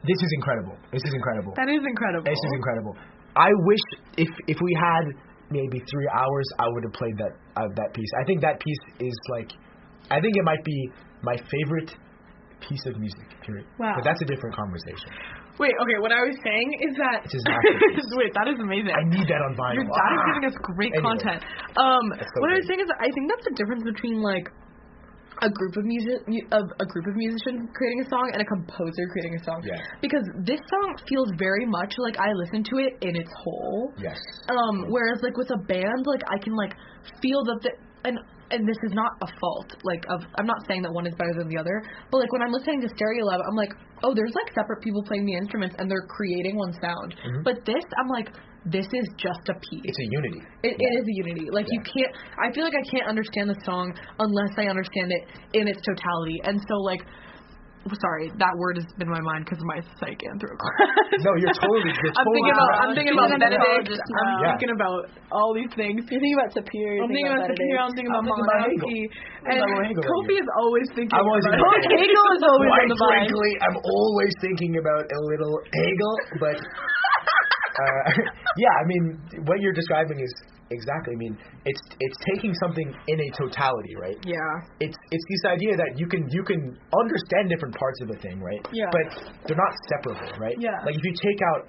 This is incredible. This is incredible. That is incredible. This is incredible. I wish if we had maybe 3 hours, I would have played that piece. I think that piece is like, I think it might be my favorite piece of music, period. Wow. But that's a different conversation. Wait, okay, what I was saying is that... Wait, that is amazing. I need that on vinyl. Your dad is giving us great content. What I was saying is that I think that's the difference between, like, a group of musicians creating a song and a composer creating a song. Yeah. Because this song feels very much like I listen to it in its whole. Yes. Whereas, like, with a band, like, I can, like, feel that and this is not a fault, like, I'm not saying that one is better than the other, but, like, when I'm listening to Stereolab, I'm like, oh, there's, like, separate people playing the instruments, and they're creating one sound. Mm-hmm. But this, I'm like, this is just a piece. It's a unity. It is a unity. Like, you can't, I feel like I can't understand the song unless I understand it in its totality. And so, like, sorry, that word has been in my mind because of my psych anthro class. No, you're totally. I'm thinking about Benedict. I'm thinking about all these things. You're thinking about Superior. I'm thinking about Superior. I'm thinking about Monarchy. And Kofi is always thinking about Hegel is always on the mind. Frankly, I'm always thinking about a little Hegel, but I mean, what you're describing is exactly. I mean, it's taking something in a totality, right? Yeah. It's this idea that you can understand different parts of a thing, right? Yeah. But they're not separable, right? Yeah. Like, if you take out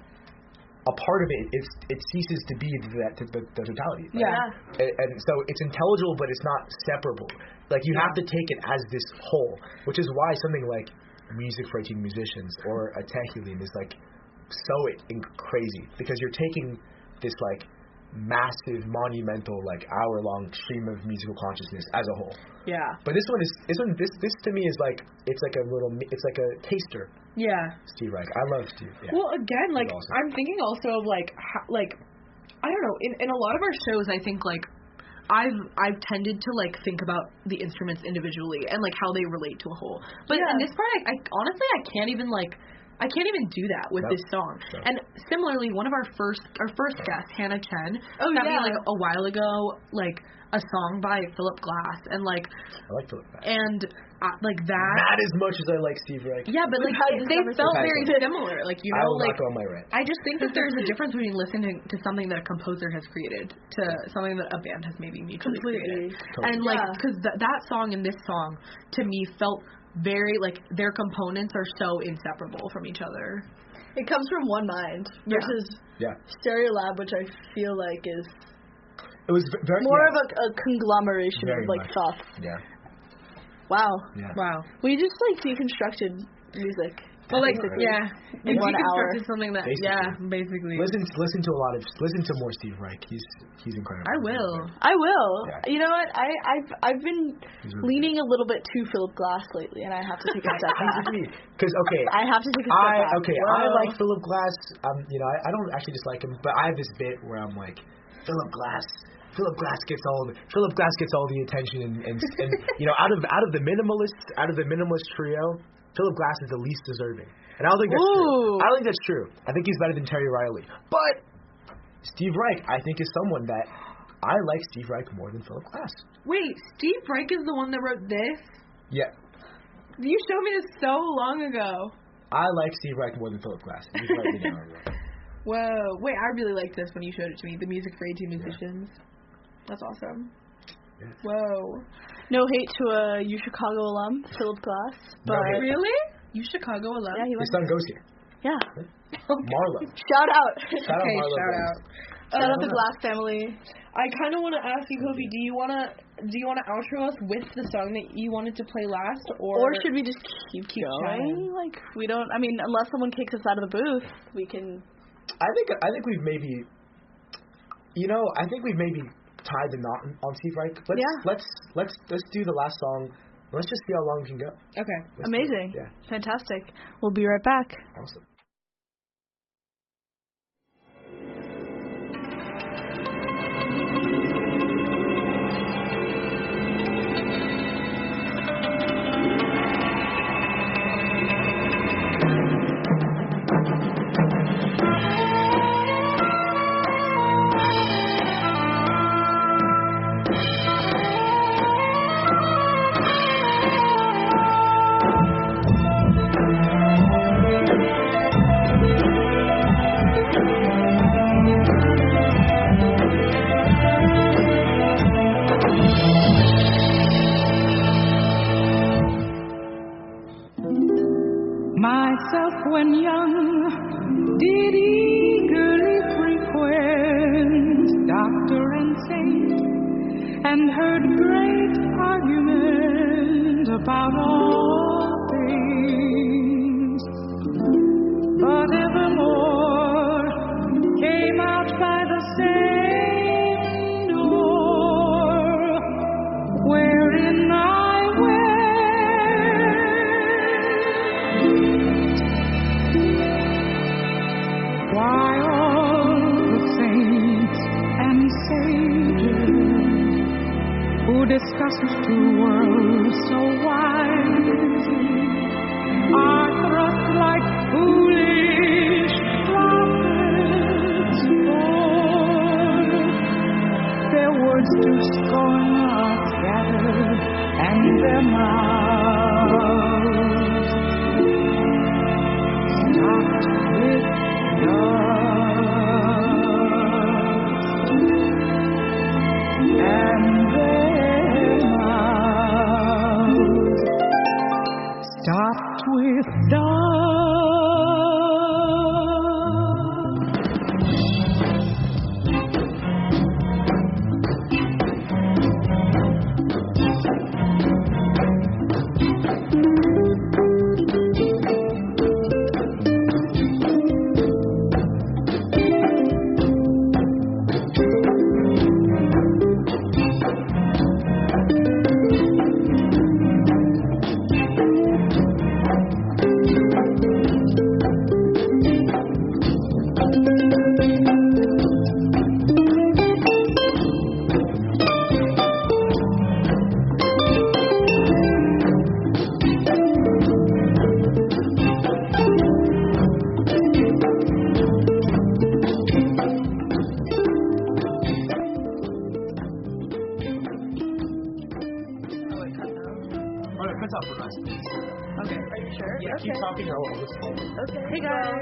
a part of it, it ceases to be the totality. Right? Yeah. And so it's intelligible, but it's not separable. Like, you have to take it as this whole, which is why something like Music for 18 Musicians or a Tehillim is like so crazy, because you're taking this like massive, monumental, like hour-long stream of musical consciousness as a whole. Yeah. But this to me is like, it's like a taster. Yeah. Steve Reich. I love Steve. Yeah. Well, again, like, awesome. I'm thinking also of like I don't know, in a lot of our shows, I think like I've tended to like think about the instruments indivigually and like how they relate to a whole. But in this part, I honestly can't even do that with this song. Sure. And similarly, one of our first guests, Hannah Chen, sent me like a while ago, like a song by Philip Glass, and like I like Philip Glass. And like that. Not as much as I like Steve Reich. Yeah, but like they felt very similar. Like, you know, I will like not go on my rant. I just think that there's a difference between listening to something that a composer has created to something that a band has maybe mutually created. Totally. And like, because that song and this song to me felt very like their components are so inseparable from each other. It comes from one mind versus Stereolab, which I feel like is very more of a conglomeration of like thoughts. Yeah. Wow. Yeah. Wow. We just like deconstructed music. Well, like, yeah. In 1 hour. Something that, basically. Listen to more Steve Reich. He's incredible. I will. Yeah. You know what? I've been leaning a little bit too Philip Glass lately, and I have to take a step back. Because I have to take a step back. Okay, I like Philip Glass. I don't actually dislike him, but I have this bit where I'm like, Philip Glass gets all the attention, and out of the minimalist trio, Philip Glass is the least deserving. And I don't think that's true. I don't think that's true. I think he's better than Terry Riley. But Steve Reich, I think, is someone that I like Steve Reich more than Philip Glass. Wait, Steve Reich is the one that wrote this? Yeah. You showed me this so long ago. I like Steve Reich more than Philip Glass. He's right me down. Whoa. Wait, I really liked this when you showed it to me. The music for 18 musicians. That's awesome. Yeah. Whoa. No hate to a UChicago alum, Philip Glass. But really? UChicago alum? Yeah, his son goes here. Yeah. Marlo. Shout out. Shout out Marlo. Shout out the Glass family. I kind of want to ask you, Kofi, do you want to outro us with the song that you wanted to play last, or should we just keep going? Like, we don't. I mean, unless someone kicks us out of the booth, we can. I think we've maybe. I think we've maybe tied the knot on Steve Reich. Let's do the last song. Let's just see how long we can go. Okay. Amazing. Yeah. Fantastic. We'll be right back. Awesome.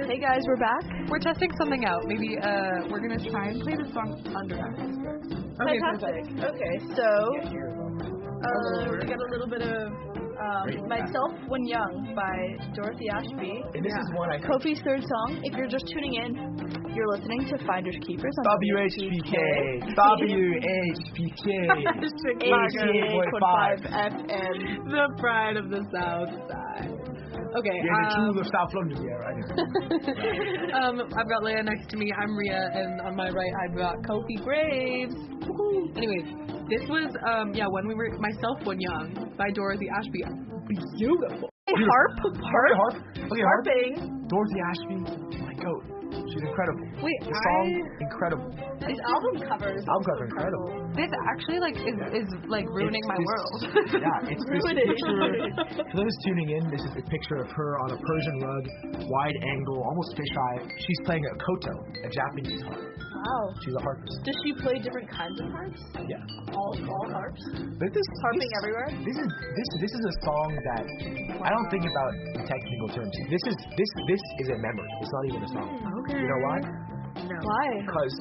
Hey guys, we're back. We're testing something out. Maybe we're gonna try and play the song under that. Okay, fantastic. Okay, so we got a little bit of Myself When Young by Dorothy Ashby. And this is one Kofi's third song. If you're just tuning in, you're listening to Finders Keepers on WHPK 88.5 FM. The pride of the South Side. Okay. Yeah, the jewel of South London. Yeah, right. I've got Leia next to me. I'm Rhea, and on my right I've got Kofi Graves. Woo-hoo. Anyways, this was when we were when young by Dorothy Ashby. Beautiful. Harp. Okay, Harping. Dorothy Ashby, my goat. She's incredible. Wait, the song, incredible. These album covers. Incredible. This actually is ruining my world. Yeah, it's this picture. For those tuning in, this is a picture of her on a Persian rug, wide angle, almost fisheye. She's playing a koto, a Japanese harp. Wow. She's a harpist. Does she play different kinds of harps? Yeah. All harps? But harping everywhere? This is a song that I don't think about in technical terms. This is a memory. It's not even a song. Okay. You know why? No. Why? Because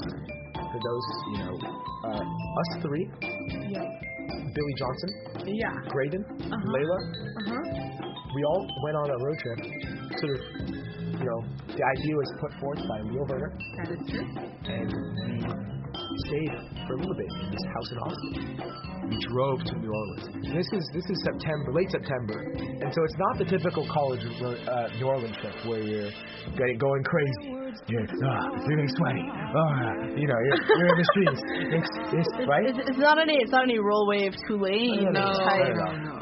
for those, us three, Billy Johnson, Graydon, Layla, we all went on a road trip. Sort of, the idea was put forth by Leo Werner. That is true. And we stayed for a little bit in this house in Austin. We drove to New Orleans. And this is September, late September, and so it's not the typical college New Orleans trip where you're going crazy. You're getting sweaty. You're in the streets. It's right. It's not any roll wave Tulane. No.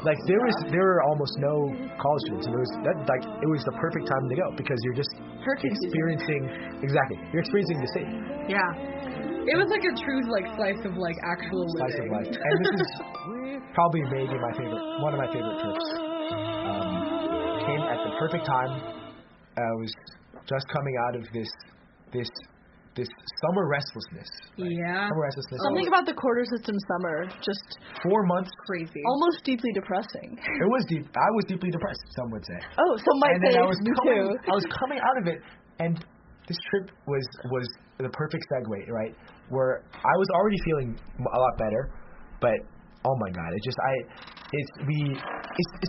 Like there were almost no college students. So it was the perfect time to go because you're just experiencing You're experiencing the city. Yeah. It was like a true slice of actual slice living. of life. And this is probably maybe one of my favorite trips. Came at the perfect time. I was just coming out of this summer restlessness. Right? Yeah. Summer restlessness. Something about the quarter system summer, just 4 months. Crazy. Almost deeply depressing. It was deep. I was deeply depressed, some would say. Oh, some might say too. I was coming out of it, and this trip was the perfect segue, right? Where I was already feeling a lot better, but oh my God, it's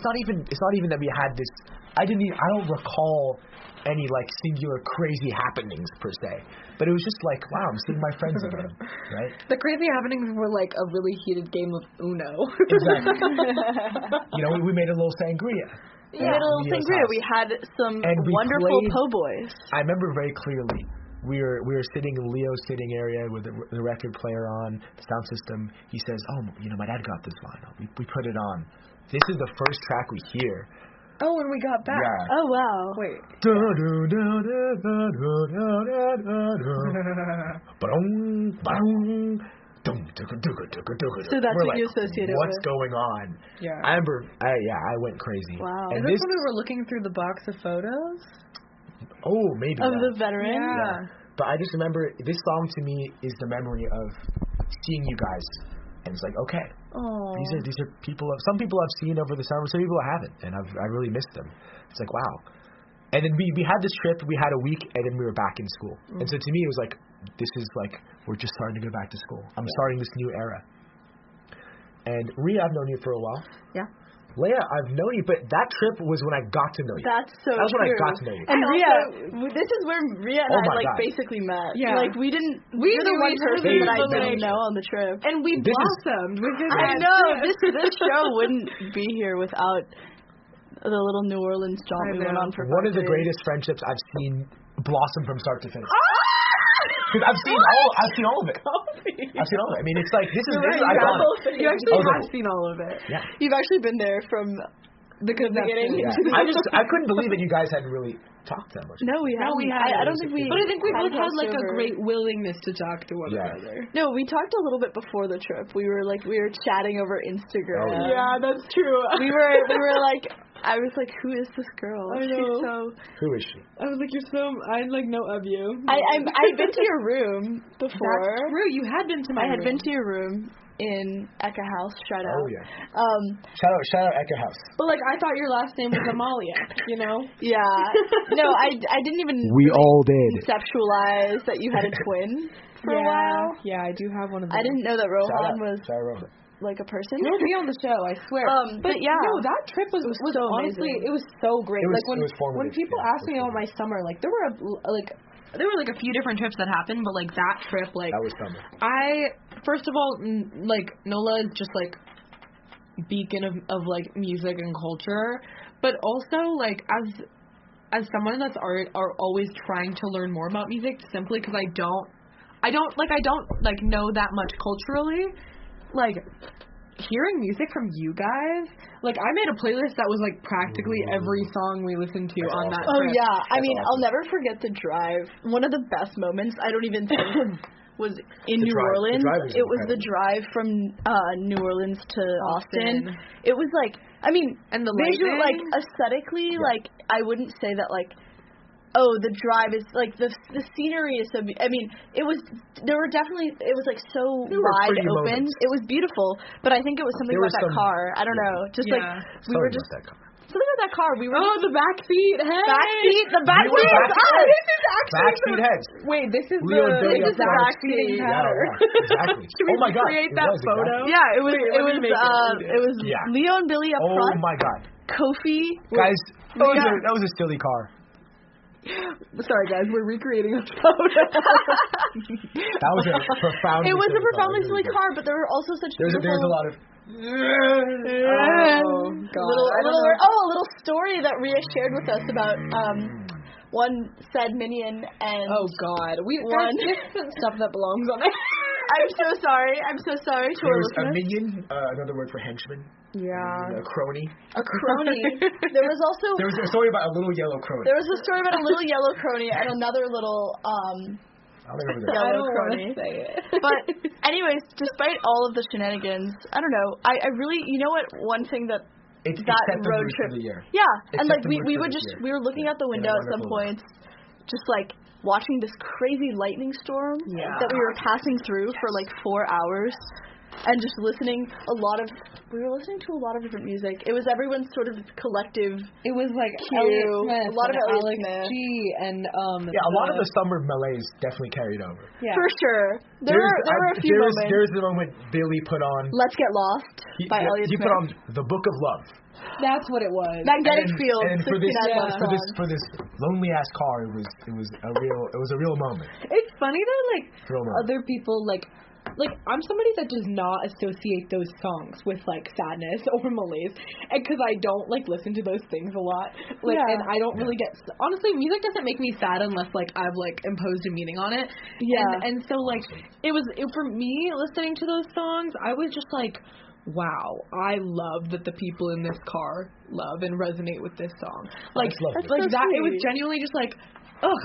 not even that we had this. I don't recall any singular crazy happenings per se, but it was just wow, I'm seeing my friends again, right? The crazy happenings were a really heated game of Uno. Exactly. We made a little sangria. Yeah, we had some wonderful po' boys. I remember very clearly. We were sitting in Leo's sitting area with the record player on, the sound system. He says, my dad got this vinyl. We put it on. This is the first track we hear. Oh, when we got back. Yeah. Oh, wow. Wait. So that's what you associated what's with. going on? Yeah. I remember, I went crazy. Wow. And is this when we were looking through the box of photos? Oh, maybe. Of the veteran? Yeah. But I just remember, this song to me is the memory of seeing you guys. And it's okay. Oh. These are people, some people I've seen over the summer, some people I haven't. And I really missed them. It's wow. And then we had this trip, we had a week, and then we were back in school. And so to me, it was this is we're just starting to go back to school. I'm starting this new era. And Rhea, I've known you for a while. Yeah. Leia, I've known you, but that trip was when I got to know you. That's so That was true. when I got to know you. And Rhea, this is where Rhea and I God. basically met. Yeah. You're the one person that I didn't know on the trip. And we blossomed. I know. This show wouldn't be here without the little New Orleans jaunt we went on for 5 days. One of the greatest friendships I've seen blossom from start to finish. Because I've seen all of it. I've seen all of it. I mean, it's this is iconic. You actually have seen all of it. Yeah. You've actually been there from the beginning. Yeah. I couldn't believe that you guys hadn't really talked that much. No, we haven't. I don't think we. But I think we both had a great willingness to talk to one another. No, we talked a little bit before the trip. We were chatting over Instagram. Oh, yeah, that's true. We were I was who is this girl? I know. Who is she? I was I know of you. I'd been to your room before. That's true. You had been to my room. I had been to your room in Eka House. Shout out. Oh yeah. Shout out Eka House. But I thought your last name was Amalia. Yeah. No, I didn't even. We all did. Conceptualize that you had a twin for a while. Yeah, I do have one of them. I didn't know that Rohan was Rohan. A person. He'll be on the show, I swear. But yeah, no, that trip was so honestly, amazing. It was so great. It was when people ask me about my summer, there were a few different trips that happened, but that trip, that was summer. First of all, Nola is just beacon of like music and culture, but also like as someone that's always trying to learn more about music, simply because I don't like know that much culturally, like hearing music from you guys, like I made a playlist that was like practically every song we listened to on that trip. Oh yeah, I mean, I'll never forget the drive. One of the best moments, I don't even think was in New Orleans. It was the drive from New Orleans to Austin. It was like, I mean, and the visual, like aesthetically, like I wouldn't say that like, oh, the drive is like the scenery is so. I mean, it was like so wide open. Moments. It was beautiful, but I think it was something about that car. I don't know, just like we were just. Something about that car. We were the backseat heads. The backseat. This is actually backseat heads. Wait, this is the backseat header. Exactly. Should we create that photo? Exactly. Yeah, it was Leo and Billy up front. Oh my god. Kofi. Guys, that was a silly car. Sorry guys, we're recreating a photo. That was a profound. It was a profoundly silly car, but there were also such There's a lot of. Oh God! A little story that Rhea shared with us about one said minion and. Oh God! There's stuff that belongs on it. I'm so sorry to our listeners. There was a minion, another word for henchman. Yeah. A crony. A crony. There was a story about a little yellow crony. There was a story about a little yellow crony and another little I don't want to say it. But anyways, despite all of the shenanigans, I don't know. I really, you know what? One thing that road trip. Yeah, and like we were looking out the window at some points, just like watching this crazy lightning storm that we were passing through for like 4 hours. And just listening we were listening to a lot of different music. It was everyone's sort of collective. It was like a lot of Alex G and a lot of the summer malaise definitely carried over. Yeah. For sure. There were a few moments. There's the moment Billy put on Let's Get Lost by Elliott Smith. He put on The Book of Love. That's what it was. Magnetic Field. And for this lonely ass car, it was a real moment. It's funny that like other people like I'm somebody that does not associate those songs with like sadness or malaise, and because I don't like listen to those things a lot, and I don't really get, honestly, music doesn't make me sad unless like I've like imposed a meaning on it. And so like for me listening to those songs, I was just like, wow, I love that the people in this car love and resonate with this song. Like that, it was genuinely just like,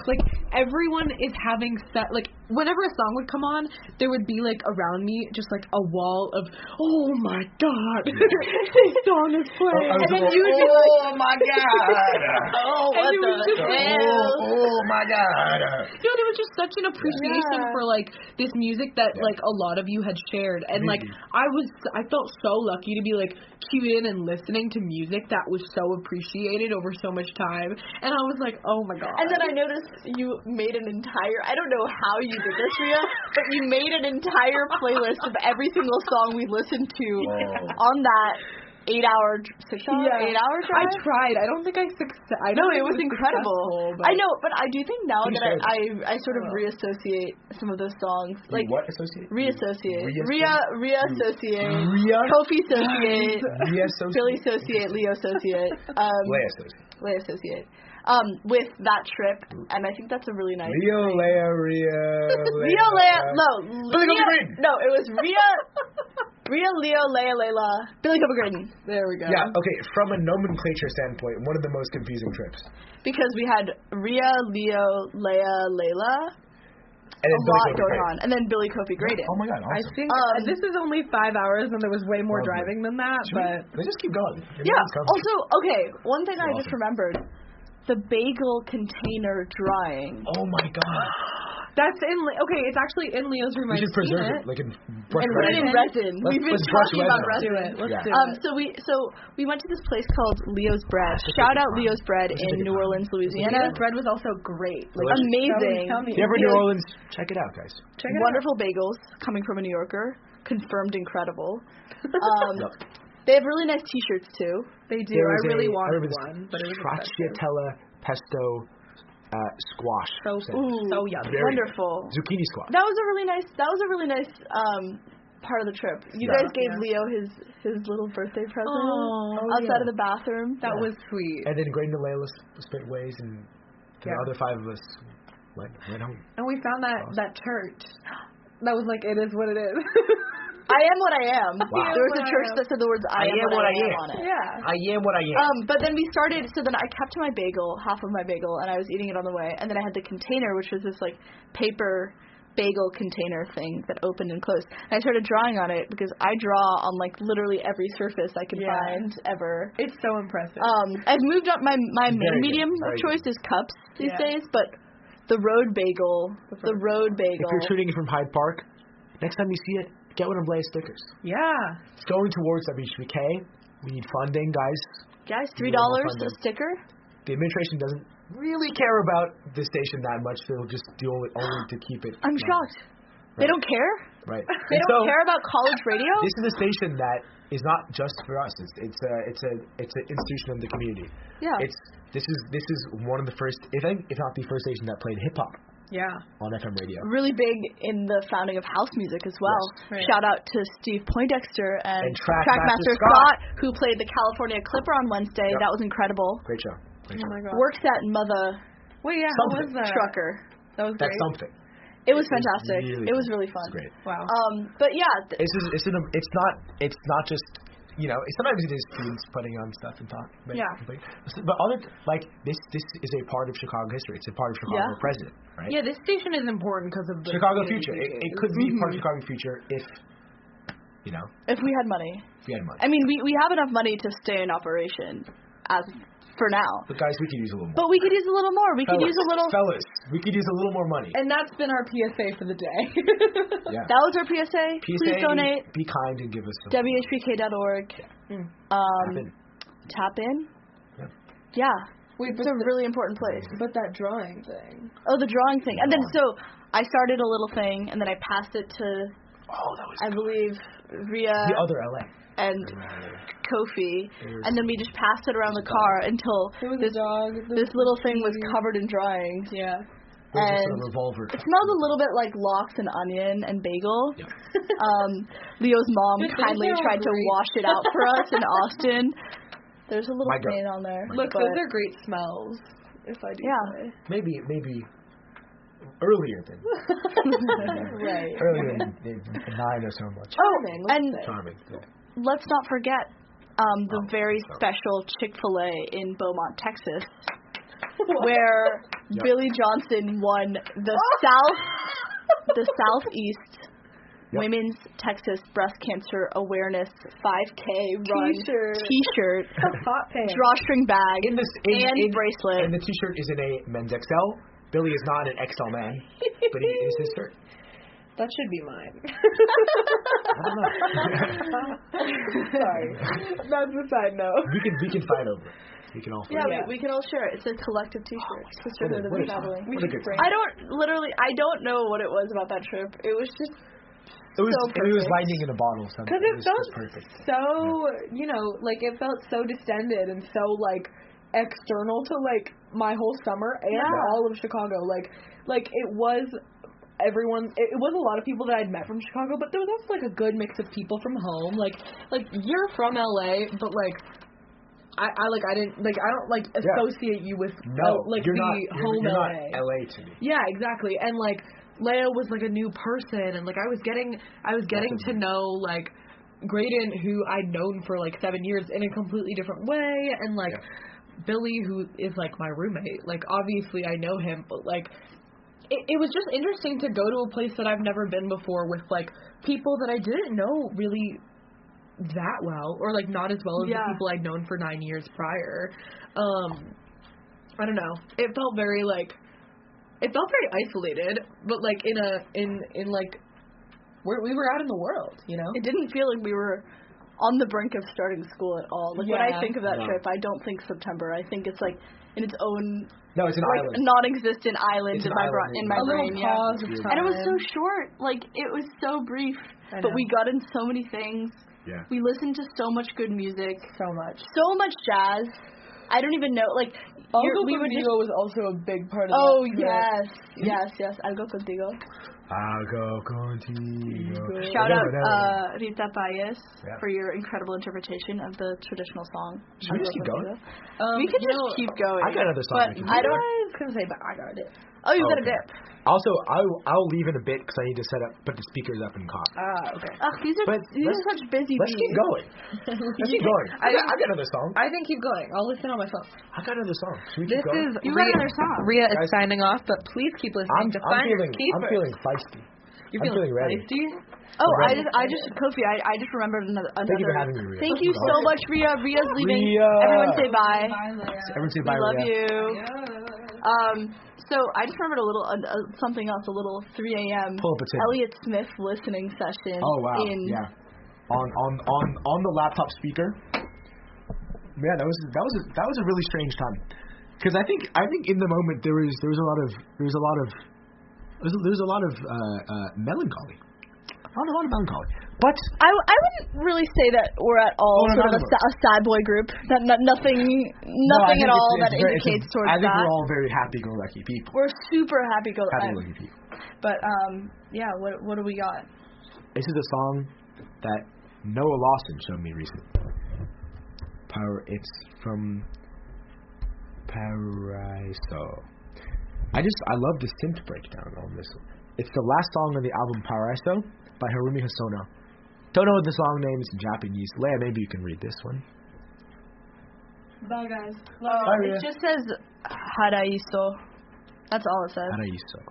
like everyone is having like whenever a song would come on, there would be like around me just like a wall of, oh my God, this song is playing, and then you would be like, oh my God, oh my God. There was just such an appreciation for like this music that like a lot of you had shared, and like I felt so lucky to be like cued in and listening to music that was so appreciated over so much time, and I was like, oh my God. And then I noticed you made an entire, I don't know how you did this, Rhea, but you made an entire playlist of every single song we listened to on that 8 hour drive? I tried. I don't think I succeeded. No, it was incredible. I know, but I do think now that I sort of reassociate some of those songs. Like what associate? Reassociate. Reassociate. Kofi associate. Billy associate. Leo associate. Leia associate. With that trip, and I think that's a really nice Leo, thing. It was Rhea, Leo, Leia, Layla, Billy Kofi Graydon. There we go. Yeah, okay, from a nomenclature standpoint, one of the most confusing trips. Because we had Rhea, Leo, Leia, Layla, and a lot going on, and then Billy Kofi Graydon. Oh my God, awesome. I think this is only 5 hours, and there was way more driving than that, but... Let's just keep going. Also, okay, one thing I just remembered. The bagel container drying. Oh my God. That's it's actually in Leo's room. We should preserve it, like in brush resin. We've been talking about resin. Let's do it. So we went to this place called Leo's Bread. Shout out Leo's Bread in New Orleans, Louisiana. Leo's Bread was also great. Like, amazing. If you're ever in New Orleans, check it out, guys. Wonderful bagels coming from a New Yorker. Confirmed incredible. They have really nice T-shirts too. They do. I really want one, but it was stracciatella pesto squash. So yummy. Wonderful. Zucchini squash. That was a really nice part of the trip. You guys gave Leo his little birthday present outside of the bathroom. That was sweet. And then Graydon and Layla split ways, and the other 5 of us went home. And we found that church. That was like, it is what it is. I am what I am. Wow. There was a church that said the words I am what I am on it. Yeah. I am what I am. But then we started, so then I kept my bagel, half of my bagel, and I was eating it on the way. And then I had the container, which was this like paper bagel container thing that opened and closed. And I started drawing on it because I draw on like literally every surface I can find ever. It's so impressive. I've moved up, my main medium of choice is cups these days, but the road bagel, If you're tuning in from Hyde Park, next time you see it, get one of Blaze stickers. Yeah. It's going towards WHPK. We need funding, guys. Guys, $3 a sticker. The administration doesn't really care about the station that much. They'll just do it only to keep it. I'm shocked. Right. They don't care? Right. They don't care about college radio? This is a station that is not just for us. It's an institution in the community. Yeah. This is one of the first, if not the first station that played hip hop. Yeah. On FM radio. Really big in the founding of house music as well. Yes. Right. Shout out to Steve Poindexter and Trackmaster Scott, who played the California Clipper on Wednesday. Yep. That was incredible. Great show. Oh my God. Works at Mother. Wait, yeah, how was that? Trucker. That was great. That's something. It was fantastic. It was really fun. It's great. Wow. But yeah, it's not just, you know, sometimes it is students putting on stuff and talk. But other, like, this is a part of Chicago history. It's a part of Chicago president, right? Yeah, this station is important because of the Chicago future. It could be part of Chicago future if, you know. If we had money. If we had money. I mean, we have enough money to stay in operation as for now. But guys, we could use a little more. But we could use a little more. We could use a little. Fellas, we could use a little more money. And that's been our PSA for the day. Yeah. That was our PSA. Please donate. Be kind and give us some. WHPK.org. Tap in. Yeah. Wait, it's a really important place. But that drawing thing. Oh, the drawing thing. And then so I started a little thing, and then I passed it to. Oh, that was. I believe Ria. The other LA. And Kofi, and then we just passed it around the car until this little thing was covered in drawings. Yeah. And a revolver. It smells a little bit like lox and onion and bagel. Yep. Leo's mom kindly tried to wash it out for us in Austin. There's a little stain on there. Look, those are great smells. If I do say. Maybe earlier than right. Earlier than 9 or so much. Charming. Let's not forget the very special Chick-fil-A in Beaumont, Texas, where Billy Johnson won the Southeast Women's Texas Breast Cancer Awareness 5K run T-shirt, drawstring bag, and bracelet. And the T-shirt is in a men's XL. Billy is not an XL man, but he is his shirt. That should be mine. I don't know. Sorry. That's a side note. We can fight over it. We can all fight over it. We can all share it. It's a collective T-shirt. Sisterhood of the Traveling. I don't know what it was about that trip. It was just it was lightning in a bottle. Because it felt so, you know, like it felt so distended and so like external to like my whole summer and all of Chicago. Like it was. It was a lot of people that I'd met from Chicago, but there was also like a good mix of people from home. Like you're from LA, but like I don't associate you with home you're LA. Not LA to me. Yeah, exactly. And like Leo was like a new person, and like I was getting to know like Graydon, who I'd known for like 7 years, in a completely different way, and like Billy, who is like my roommate. Like obviously I know him, but like. It was just interesting to go to a place that I've never been before with, like, people that I didn't know really that well, or, like, not as well as the people I'd known for 9 years prior. I don't know. It felt very isolated, but, like, in like, we were out in the world, you know? It didn't feel like we were on the brink of starting school at all. Like, when I think of that trip, I don't think September. I think it's, like, in its own... No, it's an island. Non-existent island in my brain. And it was so short. Like, it was so brief. But we got in so many things. Yeah. We listened to so much good music. So much jazz. I don't even know. Like, Algo Contigo was also a big part of the trip. Yes. Algo Contigo. I'll go contigo. Shout out Rita Paez for your incredible interpretation of the traditional song. Should we just keep going? We could just keep going. I got another song. But I couldn't say, but I got a dip. Oh, you got a dip. Also, I'll leave in a bit because I need to put the speakers up in cock. Okay. These are such busy Let's keep going. Let's keep going. I got another song. I think keep going. I'll listen on my phone. I got another song. Should we keep going? You got another song. Ria is signing off, but please keep listening to Fun Keepers. I'm feeling feisty. You're feeling ready. Feisty? Oh, I just Kofi, I just remembered another. Thank you for having me, Ria. Thank you so much, Ria. Ria's leaving. Ria. Everyone say bye. Everyone say bye, We love Ria. you. Yeah. So I just remembered a little something else, a little 3 a.m. Pull up a tip. Elliott Smith listening session. Oh wow! On the laptop speaker. Yeah, that was a really strange time, because I think in the moment there was a lot of melancholy. A lot of melancholy. But I wouldn't really say that we're at all sort of a sad boy group. That nothing at all that indicates towards that. I think we're all very happy-go-lucky people. We're super happy-go-lucky people. But yeah, what do we got? This is a song that Noah Lawson showed me recently. It's from Paraiso. I love the synth breakdown on this one. It's the last song on the album Paraiso by Harumi Hosono. Don't know what the song name is in Japanese. Leia, maybe you can read this one. Bye, guys. Bye, Ria. It just says Haraiso. That's all it says. Haraiso.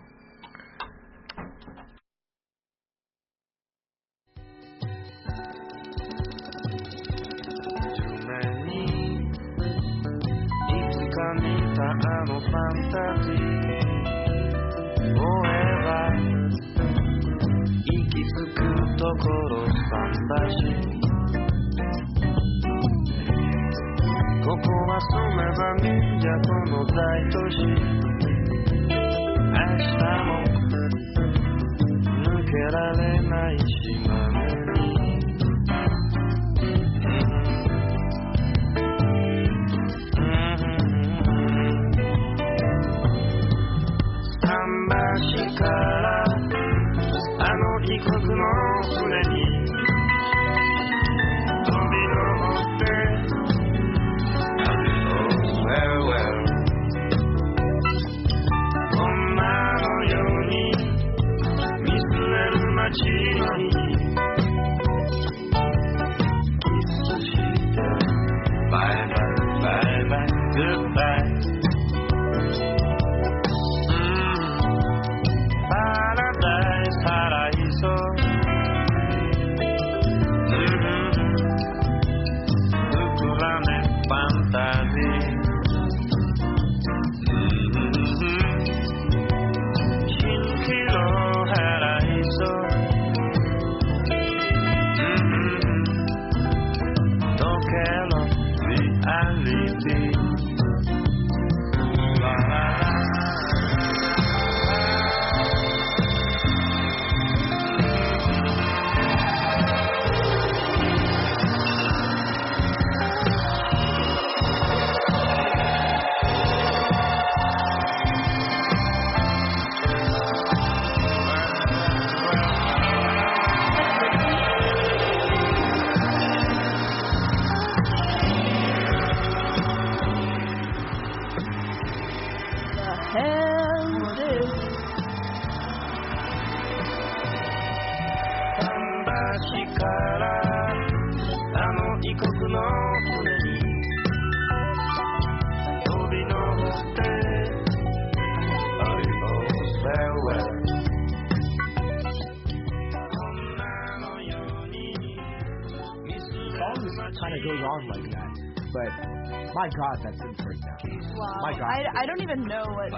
My God, that's in breakdown. Wow. My God. I don't even know what.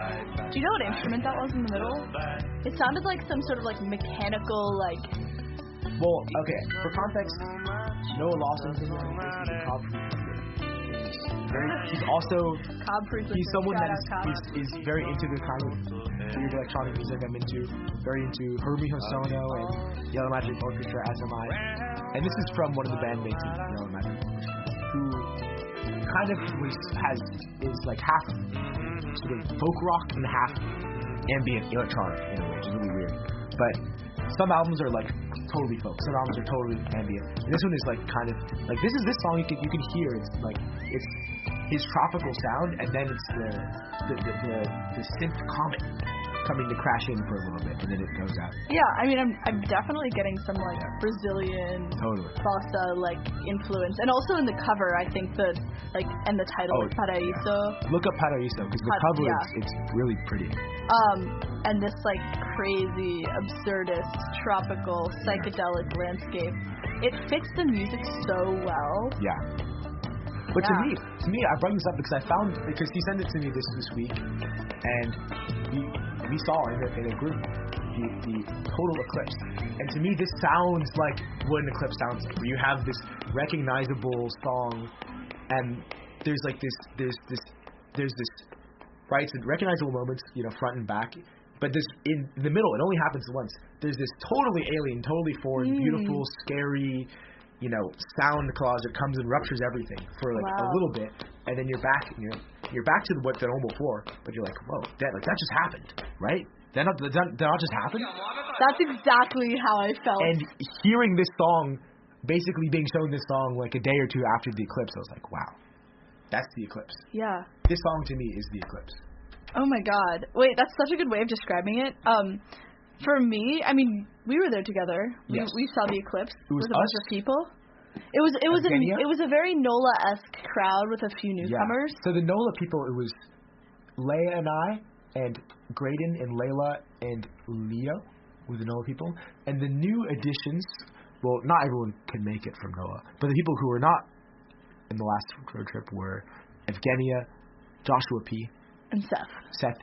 Do you know what instrument that was in the middle? It sounded like some sort of like mechanical like. Well, okay. For context, Noah Lawson's in he's also he's someone that is very into the kind of weird electronic music I'm into. Very into Harumi Hosono and Yellow Magic Orchestra, as am I. And this is from one of the bandmates of Yellow Magic Orchestra, who kind of is like half sort of folk rock and half ambient electronic in a way, which is really weird. But some albums are like totally folk. Some albums are totally ambient. And this one is like kind of like this song you can hear. It's like it's his tropical sound, and then it's the synth comet coming to crash in for a little bit, and then it goes out. Yeah, I mean, I'm definitely getting some like Brazilian salsa like influence, and also in the cover, I think the like and the title Paraíso. Yeah. Look up Paraíso because the cover it's really pretty. And this like crazy, absurdist, tropical, psychedelic landscape, it fits the music so well. Yeah. But to me, I brought this up because he sent it to me this week, and we saw in a group the total eclipse. And to me, this sounds like what an eclipse sounds like, where you have this recognizable song, and there's this right, so recognizable moments, front and back. But this in the middle, it only happens once. There's this totally alien, totally foreign, beautiful, scary, sound collage that comes and ruptures everything for like a little bit, and then you're back to what the normal floor, but you're like, whoa, that just happened, right? That not just happened? That's exactly how I felt. And hearing this song, basically being shown this song like a day or two after the eclipse, I was like, wow, that's the eclipse. Yeah. This song to me is the eclipse. Oh my God. Wait, that's such a good way of describing it. For me, I mean, we were there together. Yes. We saw the eclipse with a us. bunch of people. It was a very NOLA-esque crowd with a few newcomers. Yeah. So the NOLA people, it was Leia and I, and Graydon and Layla and Leo were the NOLA people. And the new additions, well, not everyone could make it from NOLA, but the people who were not in the last road trip were Evgenia, Joshua P. And Seth.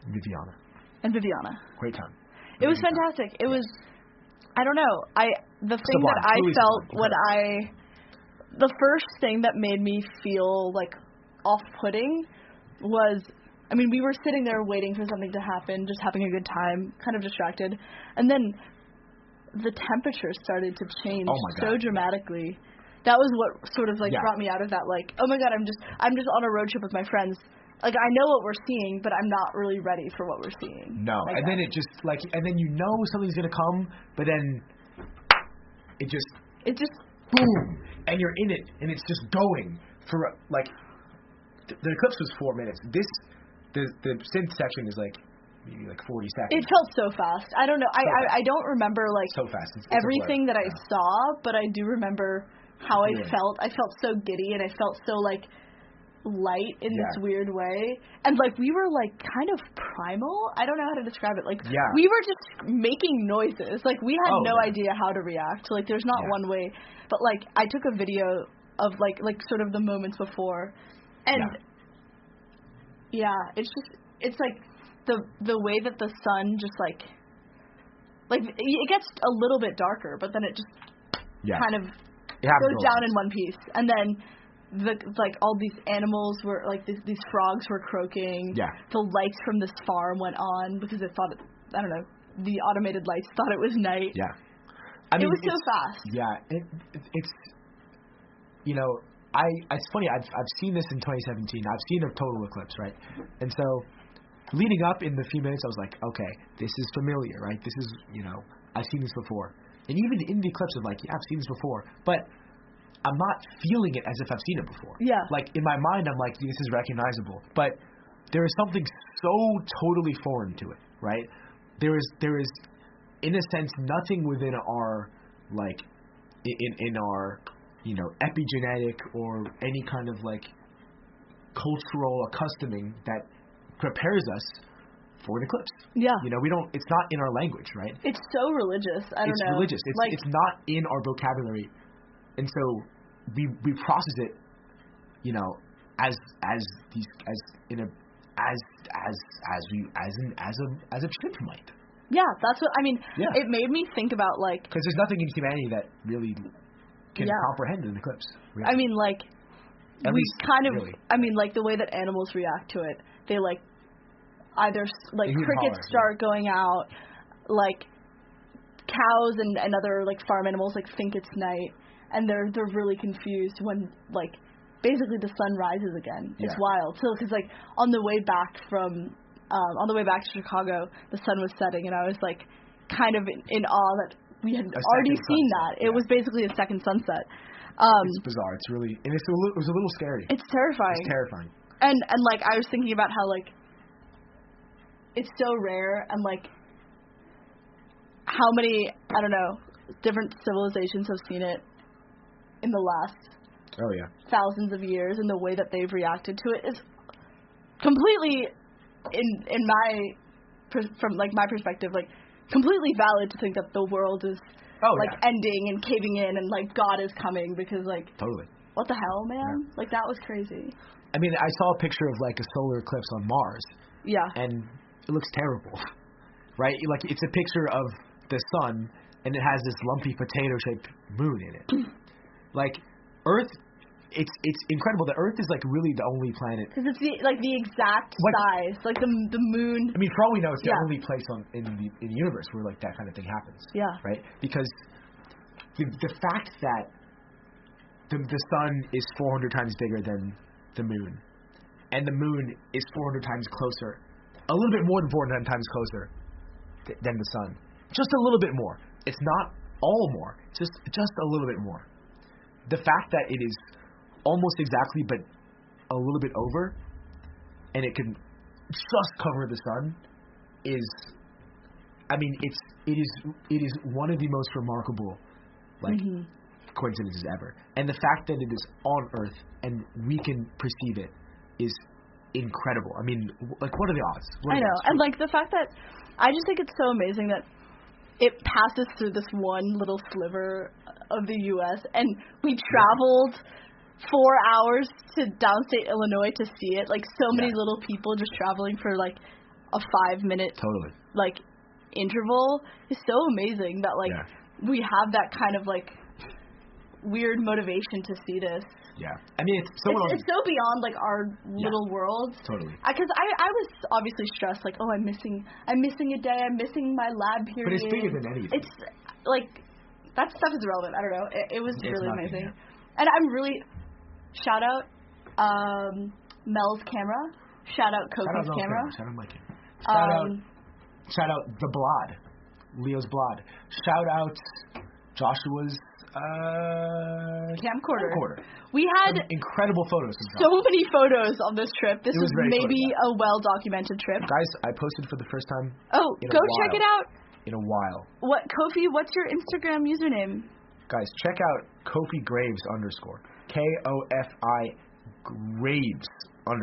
And Viviana. Great time. It was fantastic. It was, I don't know, the thing that I felt the first thing that made me feel like off-putting was, I mean, we were sitting there waiting for something to happen, just having a good time, kind of distracted, and then the temperature started to change so dramatically. That was what sort of like brought me out of that, like, oh my God, I'm just on a road trip with my friends. Like, I know what we're seeing, but I'm not really ready for what we're seeing. No, and then it just, like, and then something's going to come, but then it just, boom, and you're in it, and it's just going for, like, the eclipse was 4 minutes. The synth section is, like, maybe, like, 40 seconds. It felt so fast. I don't know. I don't remember, like, so fast. It's everything that I saw, but I do remember how I felt. I felt so giddy, and I felt so, like, light in this weird way, and like we were like kind of primal. I don't know how to describe it. Like we were just making noises. Like we had no idea how to react. Like there's not one way. But like I took a video of like sort of the moments before, and it's like the way that the sun just like it gets a little bit darker, but then it just kind of goes down in one piece, and then all these animals were like these frogs were croaking. Yeah. The lights from this farm went on because it thought the automated lights thought it was night. Yeah. It was so fast. Yeah. It's it's funny. I've seen this in 2017. I've seen a total eclipse, right? And so leading up in the few minutes, I was like, okay, this is familiar, right? This is I've seen this before. And even in the eclipse, I'm like, yeah, I've seen this before, but I'm not feeling it as if I've seen it before. Yeah. Like, in my mind, I'm like, this is recognizable. But there is something so totally foreign to it, right? There is, in a sense, nothing within our, like, in our, epigenetic or any kind of, like, cultural accustoming that prepares us for an eclipse. Yeah. It's not in our language, right? It's so religious. I don't know. It's religious. It's not in our vocabulary. And so we process it, as a chimp might. Yeah, that's what I mean. Yeah. It made me think about because there's nothing in humanity that really can comprehend an eclipse. Really. I mean, I mean, like the way that animals react to it, they either crickets start going out, like cows and other farm animals think it's night. And they're really confused when basically the sun rises again. It's wild. So because on the way back from on the way back to Chicago, the sun was setting, and I was like kind of in awe that we had already seen that. It was basically a second sunset. It's bizarre. It's really, and it was a little scary. It's terrifying. It's terrifying. And like I was thinking about how like it's so rare, and like how many, I don't know, different civilizations have seen it in the last thousands of years, and the way that they've reacted to it is completely in from like my perspective, like completely valid to think that the world is ending and caving in, and like God is coming, because like what the hell, man? Like that was crazy. I mean, I saw a picture of like a solar eclipse on Mars. Yeah. And it looks terrible. Right? Like it's a picture of the sun, and it has this lumpy potato-shaped moon in it. Like Earth, it's incredible. The Earth is like really the only planet. Because it's the exact size, like the moon. I mean, for all we know, it's the only place in the universe where like that kind of thing happens. Yeah. Right? Because the fact that the sun is 400 times bigger than the moon, and the moon is 400 times closer, a little bit more than 400 times closer than the sun. Just a little bit more. It's not all more. Just a little bit more. The fact that it is almost exactly, but a little bit over, and it can just cover the sun is, I mean, it is one of the most remarkable coincidences ever. And the fact that it is on Earth and we can perceive it is incredible. I mean, like, what are the odds? I know, and like the fact that I just think it's so amazing that it passes through this one little sliver of the U.S. and we traveled 4 hours to downstate Illinois to see it. Like so many little people just traveling for like a 5-minute like interval is so amazing that like we have that kind of like weird motivation to see this. Yeah, I mean it's so beyond like our little world. Totally. Because I was obviously stressed, like, oh, I'm missing a day, I'm missing my lab period. But it's bigger than anything. It's like that stuff is irrelevant. I don't know. It was really amazing, and I'm really shout out Mel's camera, shout out Kofi's camera, shout out my camera, shout out the Blod, Leo's Blod, shout out Joshua's camcorder. We had incredible photos. So many photos on this trip. This was maybe a well-documented trip. Guys, I posted for the first time. Oh, go check it out. In a while. What, Kofi? What's your Instagram username? Guys, check out Kofi Graves _ KOFI Graves _.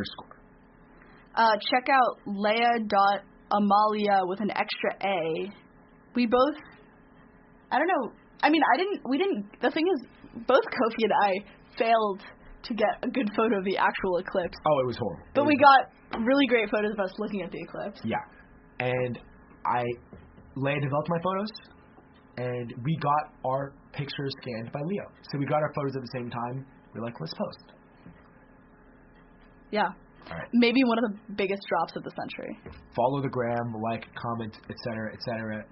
Check out Leia.Amalia with an extra A. We both. I don't know. I mean, we didn't, the thing is, both Kofi and I failed to get a good photo of the actual eclipse. Oh, it was horrible. But we got really great photos of us looking at the eclipse. Yeah. And Leia developed my photos, and we got our pictures scanned by Leo. So we got our photos at the same time. We're like, let's post. Yeah. All right. Maybe one of the biggest drops of the century. Follow the gram, like, comment, etc., etc.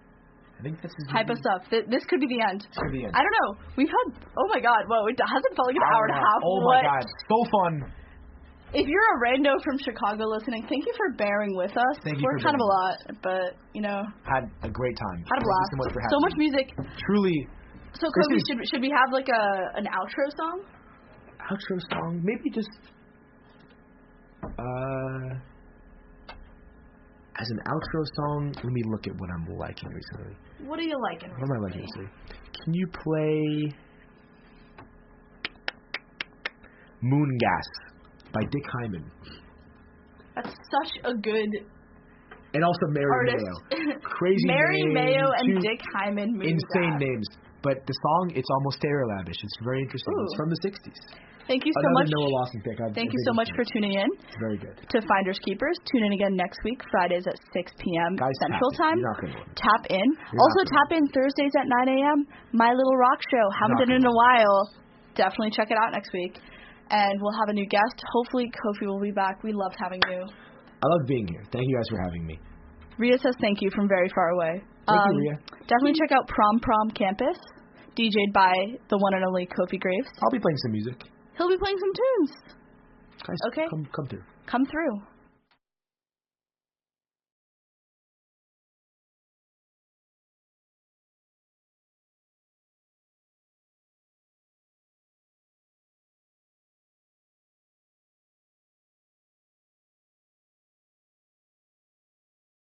I think this is hype us up. This could be the end. This could be the end. I don't know. We've had, oh my god, whoa, it hasn't felt like an hour and a half. Oh my god, so fun. If you're a rando from Chicago listening, thank you for bearing with us. Thank you. We're kind of a lot, but, you know. Had a great time. Had a blast. Thank you so much for having me. So much music. Truly. So, Kofi, should we have like an outro song? Outro song? Maybe just, as an outro song, let me look at what I'm liking recently. What are you liking recently? What am I liking recently? Can you play Moon Gas by Dick Hyman? That's such a good and also Mary Mayo. Crazy Mary name, Mayo and Dick Hyman. Moon insane Gas. Names. But the song, it's almost Stereolabish. It's very interesting. Ooh. It's from the 60s. Thank you so much. Noah Lawson pick. Thank you so much for tuning in. It's very good. To Finders Keepers, tune in again next week, Fridays at 6 p.m. Guys, Central Time. Tap in. Also tap in Thursdays at 9 a.m. My Little Rock Show. Haven't done it in a while. Definitely check it out next week. And we'll have a new guest. Hopefully Kofi will be back. We loved having you. I love being here. Thank you guys for having me. Rhea says thank you from very far away. Thank you, Rhea. Definitely check out Prom Campus, DJ'd by the one and only Kofi Graves. I'll be playing some music. He'll be playing some tunes. Guys, okay. Come through. Come through.